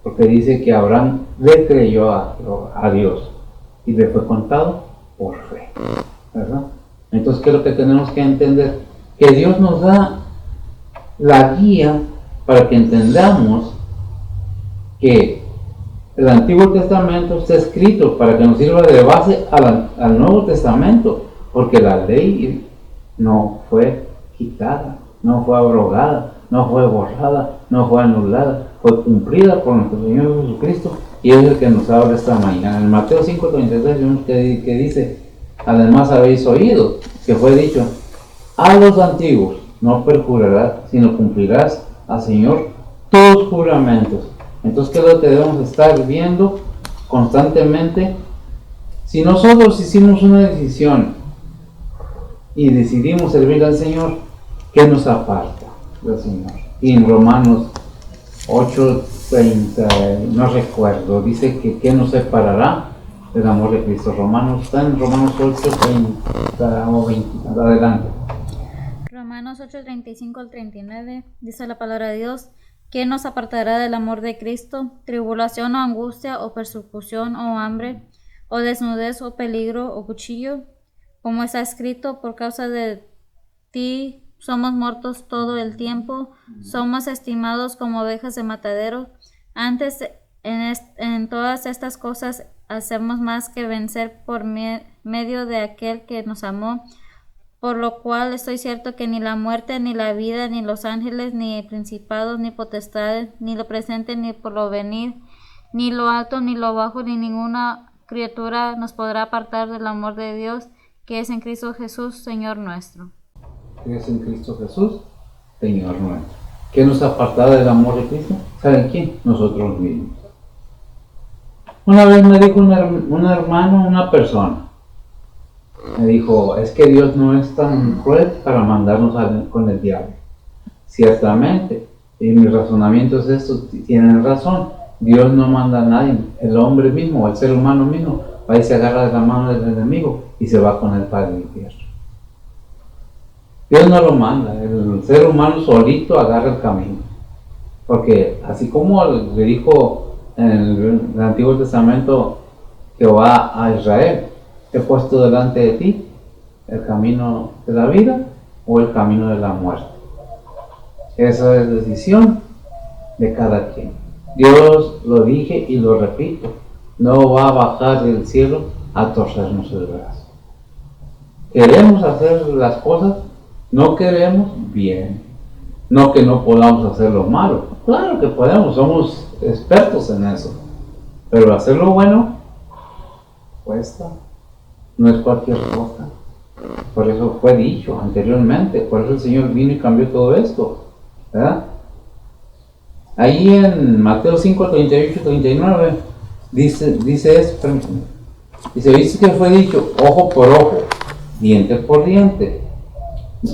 Speaker 1: Porque dice que Abraham le creyó a Dios y le fue contado por fe, ¿verdad? Entonces, ¿qué es lo que tenemos que entender? Que Dios nos da la guía para que entendamos que el Antiguo Testamento está escrito para que nos sirva de base al Nuevo Testamento, porque la ley no fue quitada, no fue abrogada, no fue borrada, no fue anulada, fue cumplida por nuestro Señor Jesucristo, y es el que nos habla esta mañana. En Mateo 5:33 vemos que dice: además habéis oído que fue dicho a los antiguos, no perjurarás, sino cumplirás al Señor tus juramentos. Entonces, ¿qué es lo que debemos estar viendo constantemente? Si nosotros hicimos una decisión y decidimos servir al Señor, ¿qué nos aparta del Señor? Y en Romanos 8:30, no recuerdo, dice que ¿qué nos separará del amor de Cristo? Está en Romanos 8:30 o 20, adelante.
Speaker 2: Romanos 8:35 al 39, dice la palabra de Dios: ¿Quién nos apartará del amor de Cristo? ¿Tribulación o angustia o persecución o hambre o desnudez o peligro o cuchillo? Como está escrito, por causa de ti somos muertos todo el tiempo, somos estimados como ovejas de matadero. Antes, en todas estas cosas hacemos más que vencer por medio de aquel que nos amó. Por lo cual estoy cierto que ni la muerte, ni la vida, ni los ángeles, ni principados, ni potestades, ni lo presente, ni por lo venir, ni lo alto, ni lo bajo, ni ninguna criatura nos podrá apartar del amor de Dios, que es en Cristo Jesús, Señor nuestro.
Speaker 1: Que es en Cristo Jesús, Señor nuestro. ¿Qué nos apartará del amor de Cristo? ¿Saben quién? Nosotros mismos. Una vez me dijo un hermano, una persona, me dijo: es que Dios no es tan cruel para mandarnos con el diablo. Ciertamente, y mi razonamiento es esto, tienen razón. Dios no manda a nadie, el hombre mismo, el ser humano mismo, va y se agarra de la mano del enemigo y se va con él para el infierno. Dios no lo manda, el ser humano solito agarra el camino. Porque así como le dijo en el Antiguo Testamento Jehová a Israel: he puesto delante de ti el camino de la vida o el camino de la muerte. Esa es decisión de cada quien. Dios, lo dije y lo repito, no va a bajar del cielo a torcernos el brazo. Queremos hacer las cosas, no queremos, bien. No que no podamos hacer lo malo, claro que podemos, somos expertos en eso, pero hacer lo bueno cuesta. No es cualquier cosa. Por eso fue dicho anteriormente, por eso el Señor vino y cambió todo esto, ¿verdad? Ahí en Mateo 5:38-39 dice esto, dice que fue dicho ojo por ojo, diente por diente.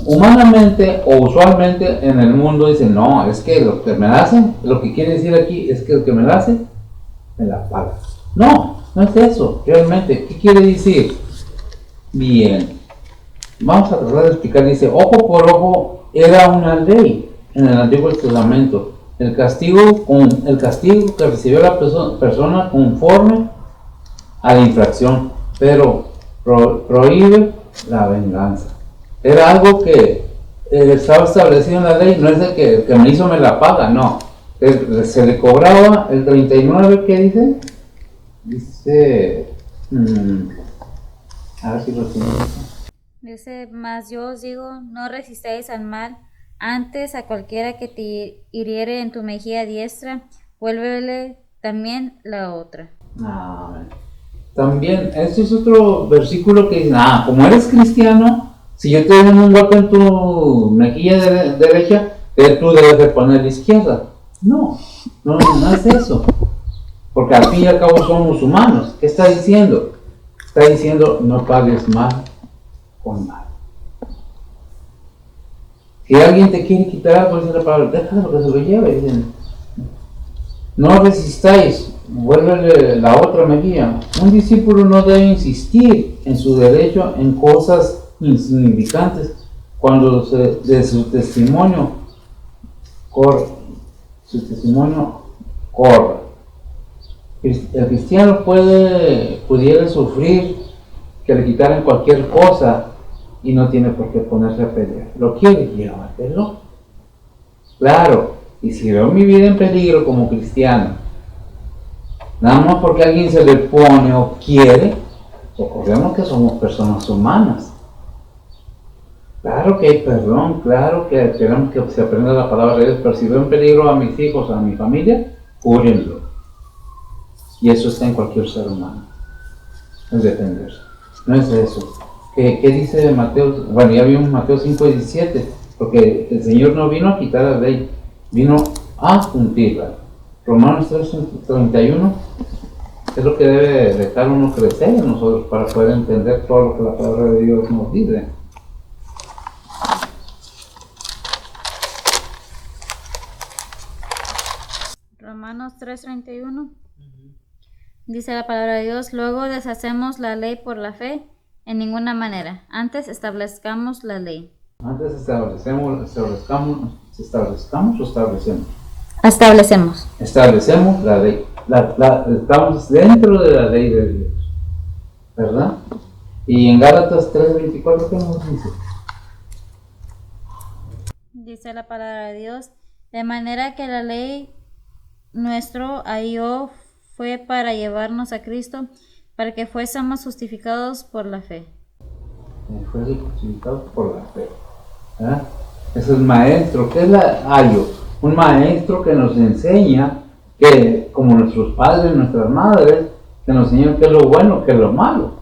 Speaker 1: Humanamente o usualmente en el mundo dicen: no, es que lo que me hacen, lo que quiere decir aquí es que el que me la hace, me la paga. No es eso, realmente. ¿Qué quiere decir? Bien, vamos a tratar de explicar. Dice: ojo por ojo era una ley en el Antiguo Testamento. El castigo que recibió la persona conforme a la infracción, pero prohíbe la venganza. Era algo que estaba establecido en la ley, no es de que el que me hizo me la paga, no. Se le cobraba el 39, ¿qué dice? Dice, a ver si lo tengo.
Speaker 2: Dice, mas yo os digo, no resistáis al mal, antes a cualquiera que te hiriere en tu mejilla diestra, vuélvele también la otra.
Speaker 1: Amén. También, este es otro versículo que dice, como eres cristiano, si yo te doy un golpe en tu mejilla derecha, tú debes de poner la izquierda. No es eso. Porque al fin y al cabo somos humanos. ¿Qué está diciendo? Está diciendo, no pagues mal con mal. Si alguien te quiere quitar algo, dice la palabra, déjalo que se lo lleve. Dicen, no resistáis, vuélvele la otra mejilla. Un discípulo no debe insistir en su derecho en cosas insignificantes cuando de su testimonio corra. El cristiano pudiera sufrir que le quitaran cualquier cosa y no tiene por qué ponerse a pelear. ¿Lo quiere? Llévatelo. Claro, y si veo mi vida en peligro como cristiano, nada más porque alguien se le pone o quiere, recordemos que somos personas humanas. Claro que hay perdón, claro que queremos que se aprenda la palabra de Dios, pero si veo en peligro a mis hijos, a mi familia, cúrenlo. Y eso está en cualquier ser humano. Es defenderse. No es eso. ¿Qué dice Mateo? Bueno, ya vimos Mateo 5:17, porque el Señor no vino a quitar la ley, vino a cumplirla. Romanos 3:31 es lo que debe dejar uno crecer en nosotros para poder entender todo lo que la palabra de Dios nos dice.
Speaker 2: Romanos 3:31 dice la palabra de Dios, luego deshacemos la ley por la fe, en ninguna manera, antes establezcamos la ley.
Speaker 1: Antes establecemos o establecemos. Establecemos la ley. Estamos dentro de la ley de Dios, ¿verdad? Y en Gálatas 3:24, ¿qué nos dice?
Speaker 2: Dice la palabra de Dios, de manera que la ley nuestro halló fue para llevarnos a Cristo, para que fuésemos justificados por la fe.
Speaker 1: Fue justificado por la fe. ¿Verdad? Es el maestro. ¿Qué es la ayo? Un maestro que nos enseña, que como nuestros padres, nuestras madres, que nos enseñan qué es lo bueno, qué es lo malo.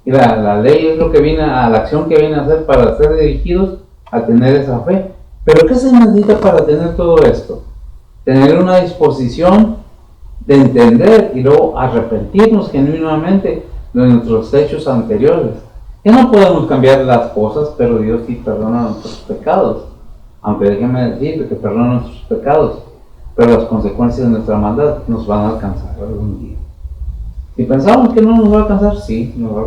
Speaker 1: Y la ley es lo que viene, a la acción que viene a hacer para ser dirigidos a tener esa fe. Pero ¿qué se necesita para tener todo esto? Tener una disposición de entender y luego arrepentirnos genuinamente de nuestros hechos anteriores. Ya no podemos cambiar las cosas, pero Dios sí perdona nuestros pecados. Aunque déjenme decir que perdona nuestros pecados, pero las consecuencias de nuestra maldad nos van a alcanzar algún día. Si pensamos que no nos va a alcanzar, sí, nos va a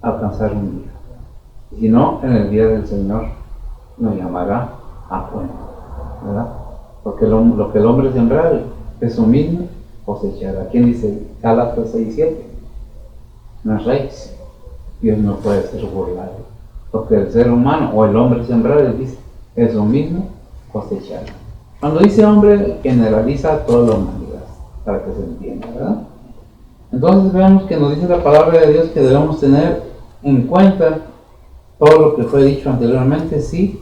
Speaker 1: alcanzar un día. Y si no, en el día del Señor nos llamará a cuenta, ¿verdad? Porque lo que el hombre sembrare, eso mismo cosechará. ¿Quién dice? Gálatas 6:7. No es raíz. Dios no puede ser burlado. Porque el ser humano o el hombre sembrare dice, eso mismo cosechará. Cuando dice hombre, generaliza a toda la humanidad, para que se entienda, ¿verdad? Entonces veamos que nos dice la palabra de Dios que debemos tener en cuenta todo lo que fue dicho anteriormente, sí.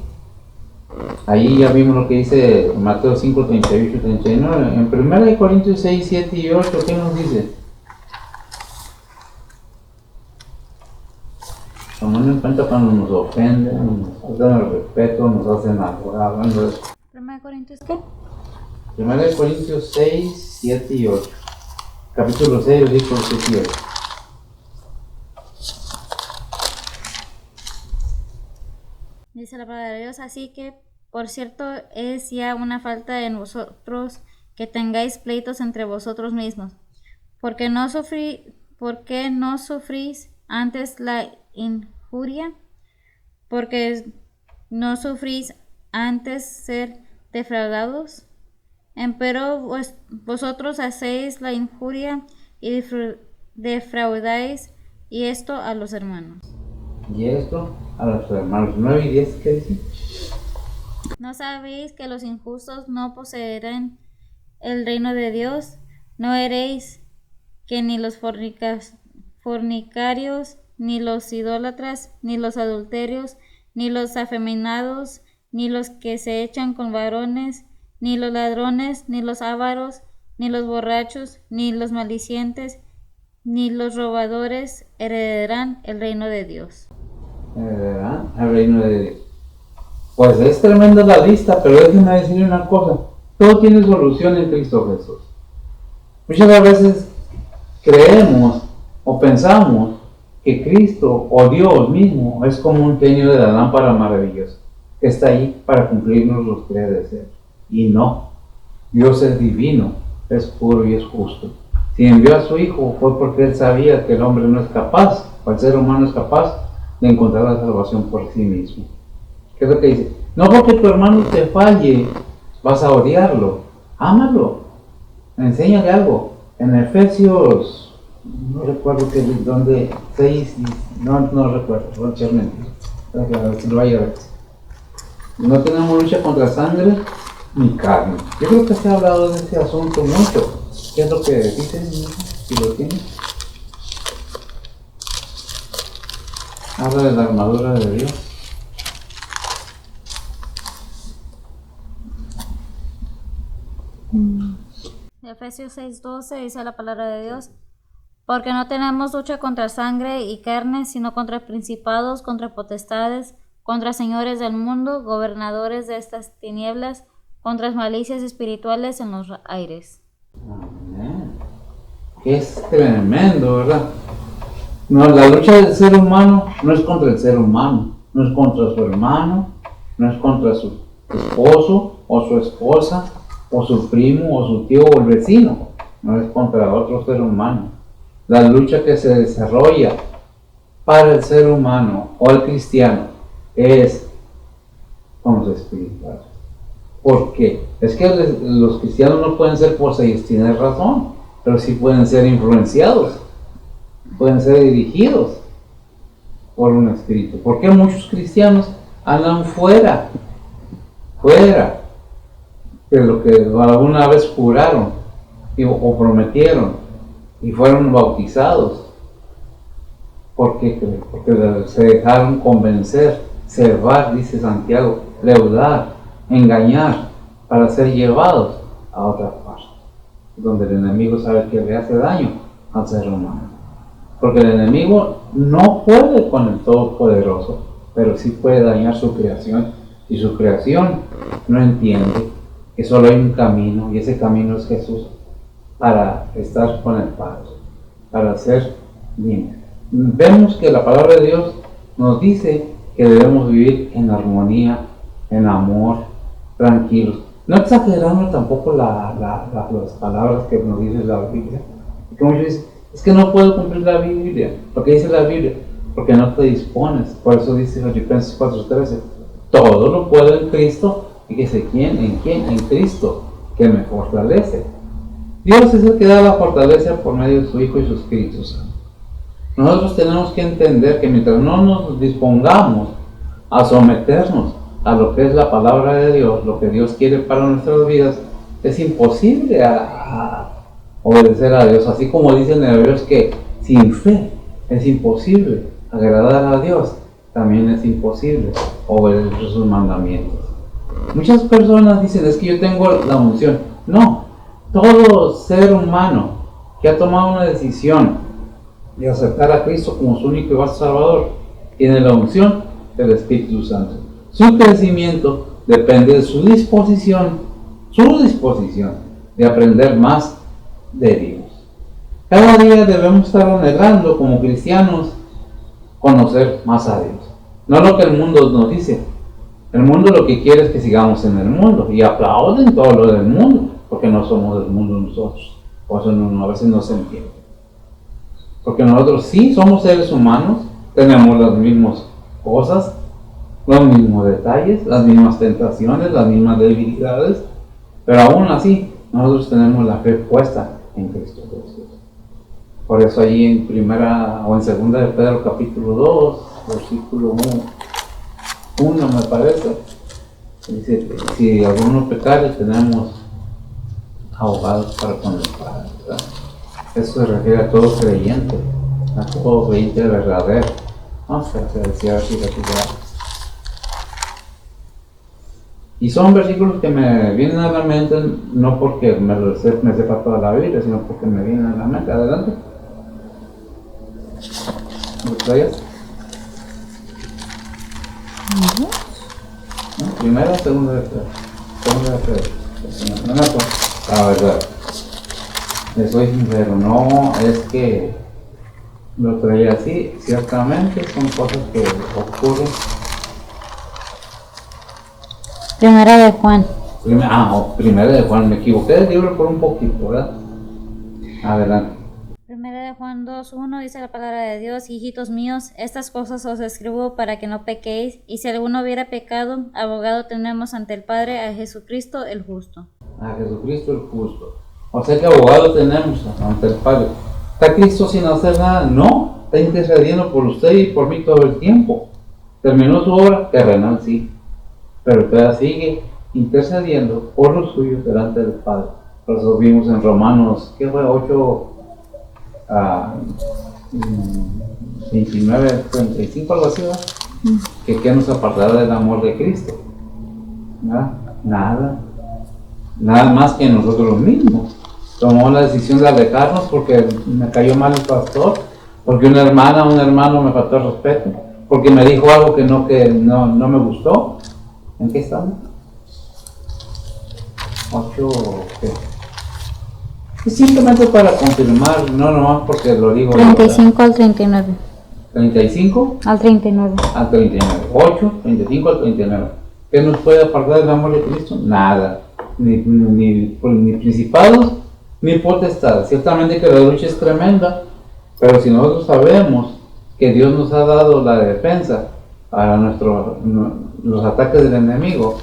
Speaker 1: Ahí ya vimos lo que dice Mateo 5:38-39. En 1 Corintios 6:7-8, ¿qué nos dice? Tomando en cuenta cuando nos ofenden, nos faltan el respeto, nos hacen adorar.
Speaker 2: 1 Corintios ¿qué?
Speaker 1: 1 Corintios 6:7-8. Capítulo 6, versículos 7 y 8.
Speaker 2: Dice la palabra de Dios, así que, por cierto, es ya una falta en vosotros que tengáis pleitos entre vosotros mismos, porque no sufrís antes la injuria, porque no sufrís antes ser defraudados, empero vosotros hacéis la injuria y defraudáis, y esto a los hermanos.
Speaker 1: Y esto a los hermanos 9 y 10, ¿qué dice?
Speaker 2: ¿No sabéis que los injustos no poseerán el reino de Dios? ¿No veréis que ni los fornicarios, ni los idólatras, ni los adulterios, ni los afeminados, ni los que se echan con varones, ni los ladrones, ni los ávaros, ni los borrachos, ni los malicientes, ni los robadores heredarán el reino de Dios?
Speaker 1: Heredarán el reino de Dios. Pues es tremenda la lista, pero déjenme decir una cosa. Todo tiene solución en Cristo Jesús. Muchas veces creemos o pensamos que Cristo o Dios mismo es como un genio de la lámpara maravillosa que está ahí para cumplirnos los tres deseos. Y no, Dios es divino, es puro y es justo. Si envió a su Hijo fue porque Él sabía que el hombre no es capaz, o el ser humano es capaz de encontrar la salvación por sí mismo. ¿Qué es lo que dice? No porque tu hermano te falle, vas a odiarlo. Ámalo. Enséñale algo. En Efesios, no recuerdo dónde, 6, no recuerdo, voy a echar mentiras. Lo vaya a ver. No tenemos lucha contra sangre ni carne. Yo creo que se ha hablado de ese asunto mucho. ¿Qué es lo que dice? Si lo tiene. Habla de la armadura de Dios.
Speaker 2: Efesios 6:12 dice la palabra de Dios: porque no tenemos lucha contra sangre y carne, sino contra principados, contra potestades, contra señores del mundo, gobernadores de estas tinieblas, contra malicias espirituales en los aires.
Speaker 1: Amén. Es tremendo, ¿verdad? No, la lucha del ser humano no es contra el ser humano, no es contra su hermano, no es contra su esposo o su esposa, o su primo, o su tío, o el vecino. No es contra otro ser humano. La lucha que se desarrolla para el ser humano o el cristiano es con los espirituales. ¿Por qué? Es que los cristianos no pueden ser poseídos, tienes razón, pero sí pueden ser influenciados, pueden ser dirigidos por un espíritu. ¿Por qué muchos cristianos andan fuera de lo que alguna vez juraron o prometieron y fueron bautizados? ¿Por qué creen? Porque se dejaron convencer, cerrar, dice Santiago, leudar, engañar, para ser llevados a otra parte, donde el enemigo sabe que le hace daño al ser humano. Porque el enemigo no puede con el Todopoderoso, pero sí puede dañar su creación, y su creación no entiende que solo hay un camino, y ese camino es Jesús, para estar con el Padre, para ser libre. Vemos que la palabra de Dios nos dice que debemos vivir en armonía, en amor, tranquilos. No exagerando tampoco las palabras que nos dice la Biblia. Porque muchos dicen, es que no puedo cumplir la Biblia. Lo que dice la Biblia, porque no te dispones. Por eso dice Filipenses 4:13, todo lo puedo en Cristo. Fíjese, ¿quién? ¿En quién? En Cristo, que me fortalece. Dios es el que da la fortaleza por medio de su Hijo y su Espíritu Santo. Nosotros tenemos que entender que mientras no nos dispongamos a someternos a lo que es la palabra de Dios, lo que Dios quiere para nuestras vidas, es imposible a obedecer a Dios. Así como dicen en Hebreos que sin fe es imposible agradar a Dios, también es imposible obedecer sus mandamientos. Muchas personas dicen, es que yo tengo la unción. No, todo ser humano que ha tomado una decisión de aceptar a Cristo como su único y vasto Salvador tiene la unción del Espíritu Santo. Su crecimiento depende de su disposición de aprender más de Dios. Cada día debemos estar anhelando como cristianos conocer más a Dios. No lo que el mundo nos dice. El mundo lo que quiere es que sigamos en el mundo y aplauden todo lo del mundo, porque no somos del mundo nosotros. Por eso a veces no se entiende. Porque nosotros sí somos seres humanos, tenemos las mismas cosas, los mismos detalles, las mismas tentaciones, las mismas debilidades, pero aún así nosotros tenemos la fe puesta en Cristo Jesús. Por eso allí en primera o en segunda de Pedro capítulo 2, versículo 1 me parece. Dice que si alguno pecare tenemos abogados para con el Padre, ¿verdad? Eso se refiere a todo creyente, a todo creyente verdadero. Vamos a decir así, y son versículos que me vienen a la mente, no porque me sepa toda la Biblia, sino porque me vienen a la mente. Adelante. ¿Me traes? ¿No? Primera o segunda de Pedro. Segunda de Pedro. No me acuerdo. La verdad. Les soy sincero, no es que lo traía así, ciertamente son cosas que ocurren.
Speaker 2: Primera de Juan.
Speaker 1: Primera de Juan, me equivoqué del libro por un poquito, ¿verdad? Adelante.
Speaker 2: Primera de Juan 2:1 dice la palabra de Dios: hijitos míos, estas cosas os escribo para que no pequéis, y si alguno hubiera pecado, abogado tenemos ante el Padre, a Jesucristo el justo.
Speaker 1: A Jesucristo el justo. O sea que abogado tenemos ante el Padre. ¿Está Cristo sin hacer nada? No, está intercediendo por usted y por mí todo el tiempo. Terminó su obra terrenal, sí, pero todavía sigue intercediendo por los suyos delante del Padre. Por eso vimos en Romanos, ¿qué fue? 8, 29, 35, algo así, ¿verdad? Que nos apartará del amor de Cristo. ¿Verdad? Nada más que nosotros mismos. Tomó la decisión de alejarnos porque me cayó mal el pastor, porque una hermana o un hermano me faltó el respeto, porque me dijo algo que no me gustó. ¿En qué estamos? 8, ¿qué? Y simplemente para confirmar, no nomás porque lo digo.
Speaker 2: 35 al 39.
Speaker 1: 35
Speaker 2: Al 39.
Speaker 1: al 39. 8, 35 al 39. ¿Qué nos puede apartar del amor de Cristo? Nada. Ni principados, ni potestades. Ciertamente que la lucha es tremenda, pero si nosotros sabemos que Dios nos ha dado la defensa para los ataques del enemigo,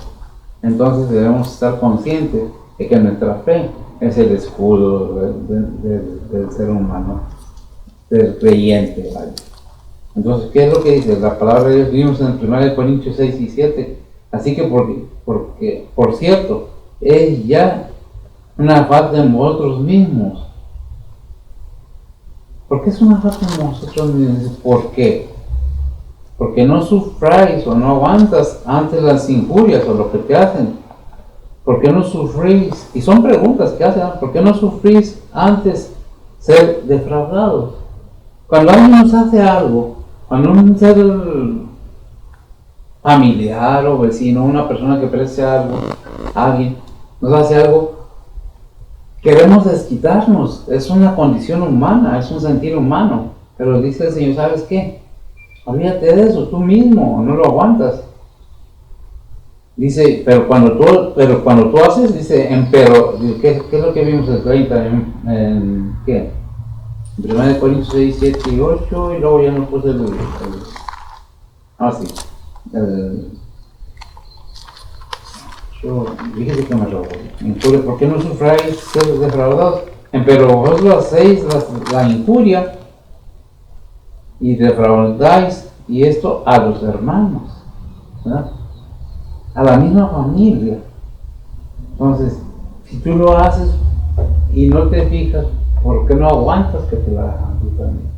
Speaker 1: entonces debemos estar conscientes de que nuestra fe es el escudo del ser humano, del creyente, ¿vale? Entonces, ¿qué es lo que dice? La palabra de Dios vimos en 1 Corintios 6 y 7. Así que, por cierto, es ya una falta en vosotros mismos. ¿Por qué es una falta en vosotros mismos? ¿Por qué? Porque no sufráis o no aguantas ante las injurias o lo que te hacen. ¿Por qué no sufrís? Y son preguntas que hacen. ¿Por qué no sufrís antes ser defraudados? Cuando alguien nos hace algo, cuando un ser familiar o vecino, una persona que aprecia algo, alguien nos hace algo, queremos desquitarnos. Es una condición humana, es un sentir humano. Pero dice el Señor, ¿sabes qué? Olvídate de eso, tú mismo, no lo aguantas. Dice, pero cuando tú haces, dice, ¿qué es lo que vimos en 30? ¿Qué? En 1 Corintios 6, 7 y 8, y luego ya no puse fíjese que me robó. ¿Por qué no sufráis ser defraudados? Pero vosotros hacéis la injuria y defraudáis, y esto a los hermanos, ¿verdad? A la misma familia. Entonces, si tú lo haces y no te fijas, ¿por qué no aguantas que te la hagan tú también?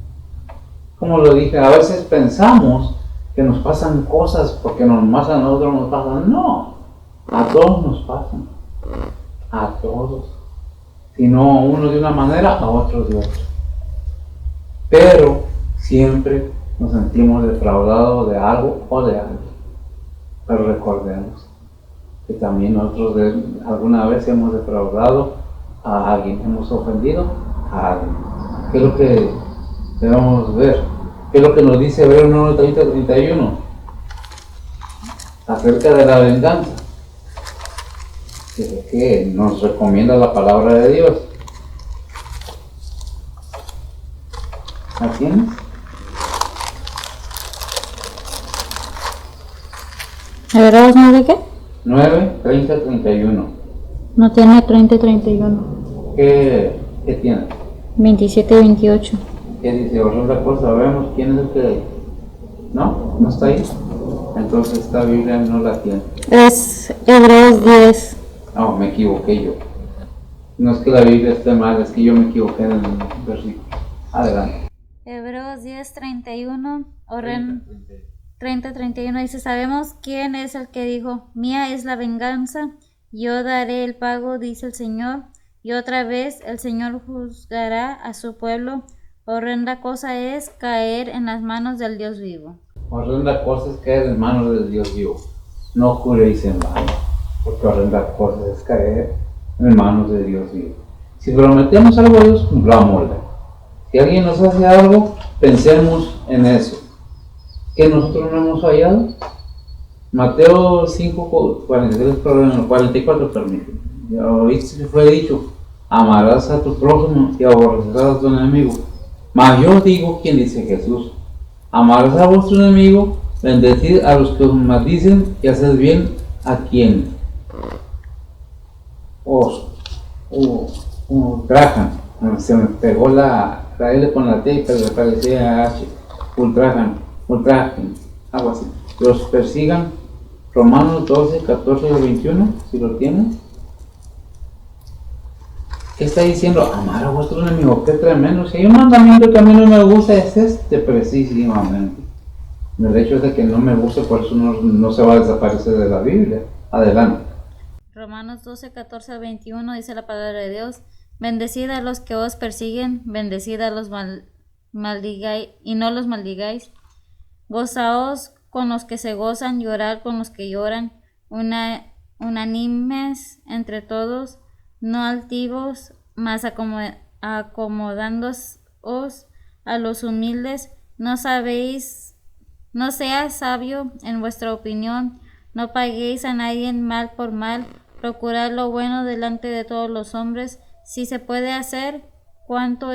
Speaker 1: Como lo dije, a veces pensamos que nos pasan cosas porque nomás a nosotros nos pasan. No, a todos nos pasan. A todos. Si no uno de una manera, a otros de otra. Pero siempre nos sentimos defraudados de algo o de alguien. Pero recordemos que también nosotros alguna vez hemos defraudado a alguien, hemos ofendido a alguien. ¿Qué es lo que debemos ver? ¿Qué es lo que nos dice Hebreos 9:30-31 acerca de la venganza? Que nos recomienda la palabra de Dios. ¿La tienes?
Speaker 2: ¿Hebreos 9 qué?
Speaker 1: 9:30-31.
Speaker 2: No tiene 30 y 31.
Speaker 1: ¿Qué tiene?
Speaker 2: 27 y 28.
Speaker 1: ¿Qué dice? Otra cosa, sabemos quién es el que ¿No? ¿No está ahí? Entonces esta Biblia no la tiene.
Speaker 2: Es Hebreos 10.
Speaker 1: Oh, me equivoqué yo. No es que la Biblia esté mal, es que yo me equivoqué en el versículo. Adelante.
Speaker 2: Hebreos 10, 31 o 30, 31 dice, sabemos quién es el que dijo, mía es la venganza, yo daré el pago, dice el Señor. Y otra vez el Señor juzgará a su pueblo. Horrenda cosa es caer en las manos del Dios vivo.
Speaker 1: Horrenda cosa es caer en manos del Dios vivo. No juréis en vano, porque horrenda cosa es caer en manos de Dios vivo. Si prometemos algo a Dios, cumplámoslo. Si alguien nos hace algo, pensemos en eso. ¿Que nosotros no hemos fallado? Mateo 5, 44, permite. Ya oíste que fue dicho, amarás a tu prójimo y aborrecerás a tu enemigo. Mas yo digo, quien dice Jesús, amarás a vuestro enemigo, bendecid a los que os maldicen y haced bien a quien os ultrajan. Se me pegó la L con la T, pero le parecía H. Ultrajan, algo así. Los persigan. Romanos 12, 14 y 21, si lo tienen. ¿Qué está diciendo? Amar a vuestro enemigo, qué tremendo. Si hay un mandamiento que a mí no me gusta, es este precisamente. El hecho es de que no me gusta, por eso no se va a desaparecer de la Biblia. Adelante.
Speaker 2: Romanos 12, 14 al 21 dice la palabra de Dios, bendecid a los que os persiguen, bendecid a los maldigáis y no los maldigáis. Gozaos con los que se gozan, llorad con los que lloran, unánimes entre todos, no altivos, mas acomodándoos a los humildes. No seas sabio en vuestra opinión, no paguéis a nadie mal por mal, procurad lo bueno delante de todos los hombres, si se puede hacer cuanto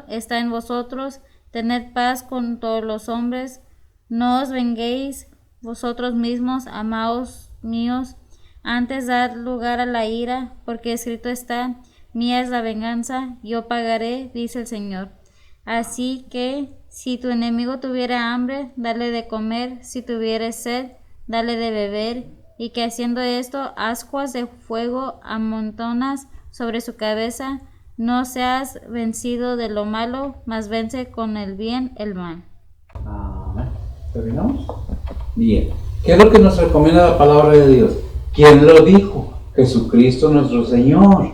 Speaker 2: está en vosotros, tened paz con todos los hombres, no os venguéis vosotros mismos, amados míos, antes dad lugar a la ira, porque escrito está, mía es la venganza, yo pagaré, dice el Señor. Así que, si tu enemigo tuviera hambre, dale de comer, si tuviere sed, dale de beber, y que haciendo esto, ascuas de fuego amontonas sobre su cabeza, no seas vencido de lo malo, mas vence con el bien el mal.
Speaker 1: Amén. ¿Terminamos? Bien. ¿Qué es lo que nos recomienda la palabra de Dios? ¿Quién lo dijo? Jesucristo nuestro Señor.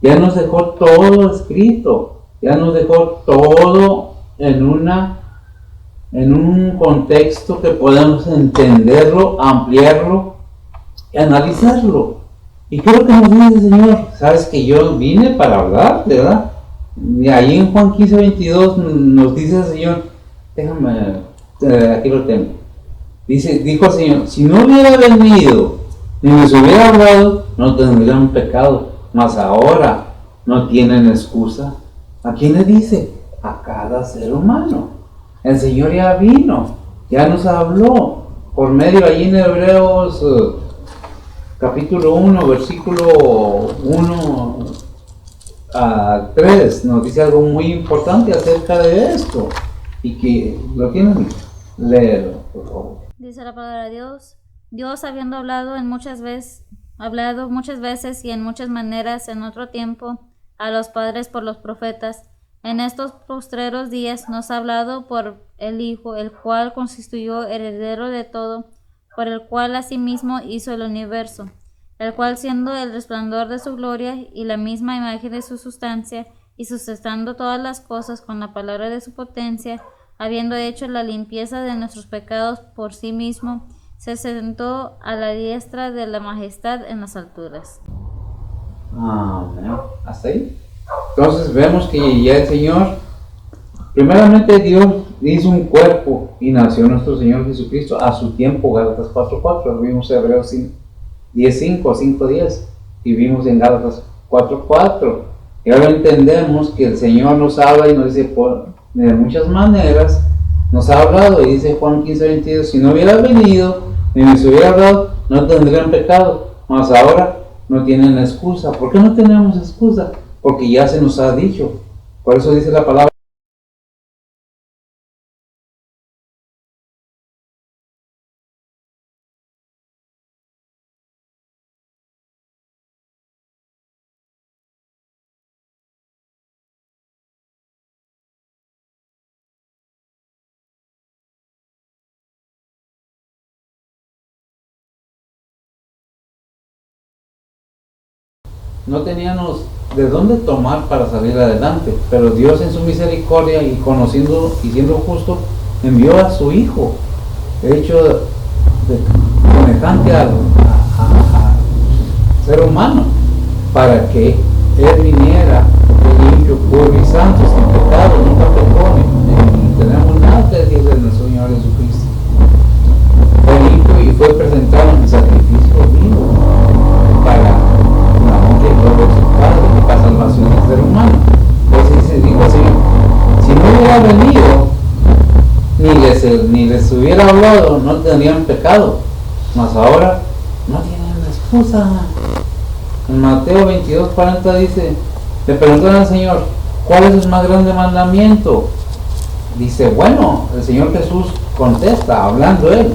Speaker 1: Ya nos dejó todo escrito. Ya nos dejó todo en un contexto que podamos entenderlo, ampliarlo y analizarlo. ¿Y qué es lo que nos dice el Señor? Sabes que yo vine para hablar, ¿verdad? Y ahí en Juan 15, 22 nos dice el Señor, déjame, aquí lo tengo. Dijo el Señor, si no hubiera venido ni les hubiera hablado, no tendrían pecado, mas ahora no tienen excusa. ¿A quién le dice? A cada ser humano. El Señor ya vino, ya nos habló, por medio allí en Hebreos capítulo 1, versículo 1 a 3, nos dice algo muy importante acerca de esto, y que lo tienen, léelo, por favor.
Speaker 2: Dice la palabra de Dios, Dios habiendo hablado muchas veces y en muchas maneras en otro tiempo a los padres por los profetas, en estos postreros días nos ha hablado por el Hijo, el cual constituyó heredero de todo, por el cual asimismo hizo el universo, el cual siendo el resplandor de su gloria y la misma imagen de su sustancia, y sustentando todas las cosas con la palabra de su potencia, habiendo hecho la limpieza de nuestros pecados por sí mismo, se sentó a la diestra de la majestad en las alturas.
Speaker 1: Amén. ¿Hasta ahí? Entonces vemos que ya el Señor, primeramente Dios hizo un cuerpo y nació nuestro Señor Jesucristo a su tiempo, Gálatas 4:4, vimos en Hebreos 10:5, 5:10 y vimos en Gálatas 4:4. Y ahora entendemos que el Señor nos habla y nos dice de muchas maneras, nos ha hablado, y dice Juan 15:22, si no hubiera venido ni les hubiera hablado, no tendrían pecado, mas ahora no tienen excusa. ¿Por qué no tenemos excusa? Porque ya se nos ha dicho. Por eso dice la palabra no teníamos de dónde tomar para salir adelante, pero Dios en su misericordia y conociendo y siendo justo, envió a su Hijo, hecho semejante al ser humano, para que Él viniera limpio, puro y santo, sin pecado, nunca pecó, ni tenemos nada que decir de nuestro Señor Jesucristo. Fue limpio y fue presentado en sacrificio vivo para la honra y gloria de su Padre y para salvación del ser humano. Entonces dijo así, si no hubiera venido, ni les hubiera hablado, no tendrían pecado, mas ahora no tienen excusa. En Mateo 22:40 dice, le preguntaron al Señor, ¿cuál es el más grande mandamiento? Dice, bueno, el Señor Jesús contesta, hablando Él.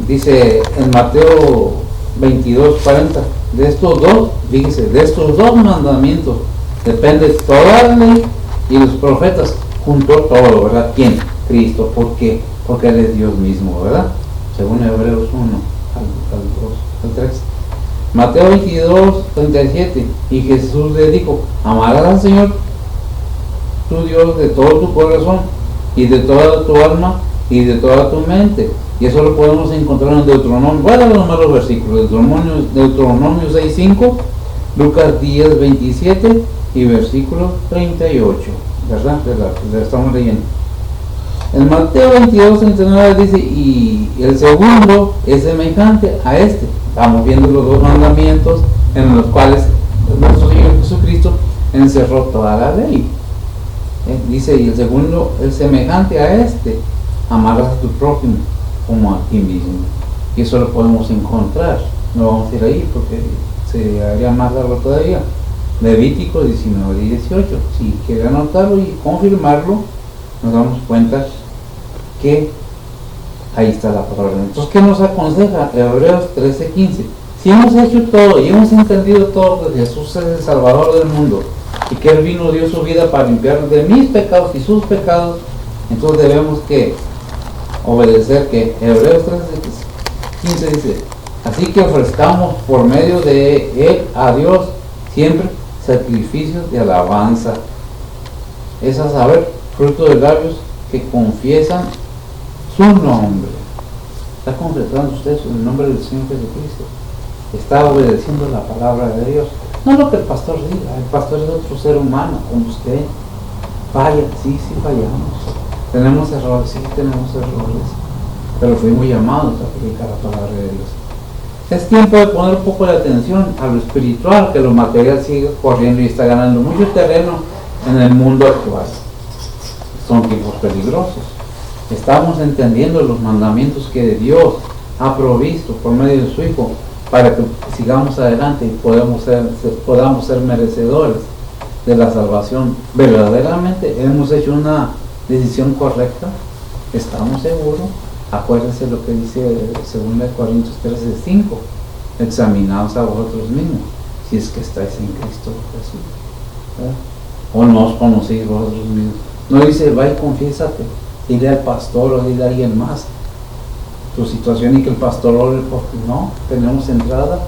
Speaker 1: Dice en Mateo 22:40, de estos dos, fíjese, de estos dos mandamientos depende toda la ley y los profetas, junto a todo, ¿verdad? ¿Quién? Cristo. ¿Por qué? Porque Él es Dios mismo, ¿verdad? Según Hebreos 1 al 3. Mateo 22:37, y Jesús le dijo, amarás al Señor tu Dios de todo tu corazón y de toda tu alma y de toda tu mente. Y eso lo podemos encontrar en Deuteronomio. Voy a dar los malos versículos. Deuteronomio 6:5, Lucas 10:27 y versículo 38, ¿verdad? Le estamos leyendo. En Mateo 22:39 dice, y el segundo es semejante a este. Estamos viendo los dos mandamientos en los cuales nuestro Señor Jesucristo encerró toda la ley. Dice, y el segundo es semejante a este, amarás a tu prójimo como a ti mismo. Y eso lo podemos encontrar. No vamos a ir ahí porque se haría más largo todavía. Levítico 19 y 18. Si quiere anotarlo y confirmarlo, nos damos cuenta que ahí está la palabra. Entonces, ¿qué nos aconseja? Hebreos 13:15. Si hemos hecho todo y hemos entendido todo, que Jesús es el Salvador del mundo y que Él vino, dio su vida para limpiarnos de mis pecados y sus pecados, entonces debemos que obedecer que Hebreos 13:15 dice, así que ofrezcamos por medio de Él a Dios siempre sacrificios de alabanza, es a saber, fruto de labios que confiesan su nombre. ¿Está confesando usted el nombre del Señor Jesucristo? ¿Está obedeciendo la palabra de Dios? No lo que el pastor diga, el pastor es otro ser humano como usted. Falla, sí fallamos. Tenemos errores, sí tenemos errores, pero fuimos llamados a predicar la palabra de Dios. Es tiempo de poner un poco de atención a lo espiritual, que lo material sigue corriendo y está ganando mucho terreno en el mundo actual. Son tiempos peligrosos. Estamos entendiendo los mandamientos que Dios ha provisto por medio de su Hijo para que sigamos adelante y podamos ser merecedores de la salvación. Verdaderamente hemos hecho una decisión correcta, estamos seguros. Acuérdense lo que dice 2 Corintios 13:5, examinaos a vosotros mismos si es que estáis en Cristo Jesús, ¿verdad? O no os conocéis vosotros mismos. No dice, va y confiésate, dile al pastor o dile a alguien más tu situación y que el pastor ore, porque no, tenemos entrada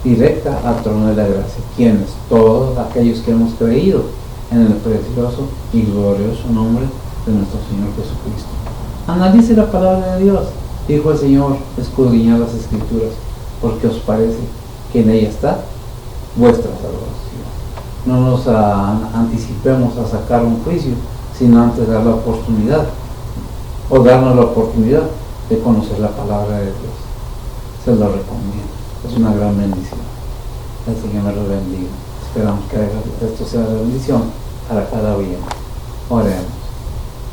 Speaker 1: directa al trono de la gracia. ¿Quiénes? Todos aquellos que hemos creído en el precioso y glorioso nombre de nuestro Señor Jesucristo. Analice la palabra de Dios. Dijo el Señor, escudriñad las Escrituras, porque os parece que en ella está vuestra salvación. No nos anticipemos a sacar un juicio, sino antes dar la oportunidad, o darnos la oportunidad de conocer la palabra de Dios. Se lo recomiendo. Es una gran bendición. El Señor me lo bendiga. Esperamos que esto sea la bendición para cada día. Oremos.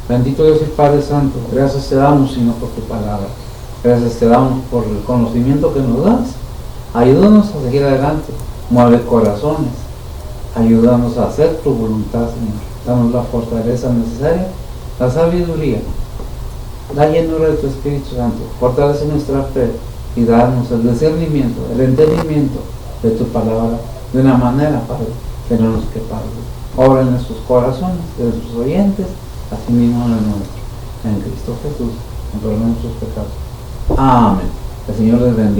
Speaker 1: Bendito Dios y Padre Santo, gracias te damos, Señor, por tu palabra. Gracias te damos por el conocimiento que nos das. Ayúdanos a seguir adelante. Mueve corazones. Ayúdanos a hacer tu voluntad, Señor. Danos la fortaleza necesaria, la sabiduría, la llenura de tu Espíritu Santo. Fortalece nuestra fe y danos el discernimiento, el entendimiento de tu palabra de una manera, Padre, que no nos quepa duda. Obra en nuestros corazones, de nuestros oyentes, así mismo en el nuestro. En Cristo Jesús, en perdón de nuestros pecados. Amén. El Señor les bendiga.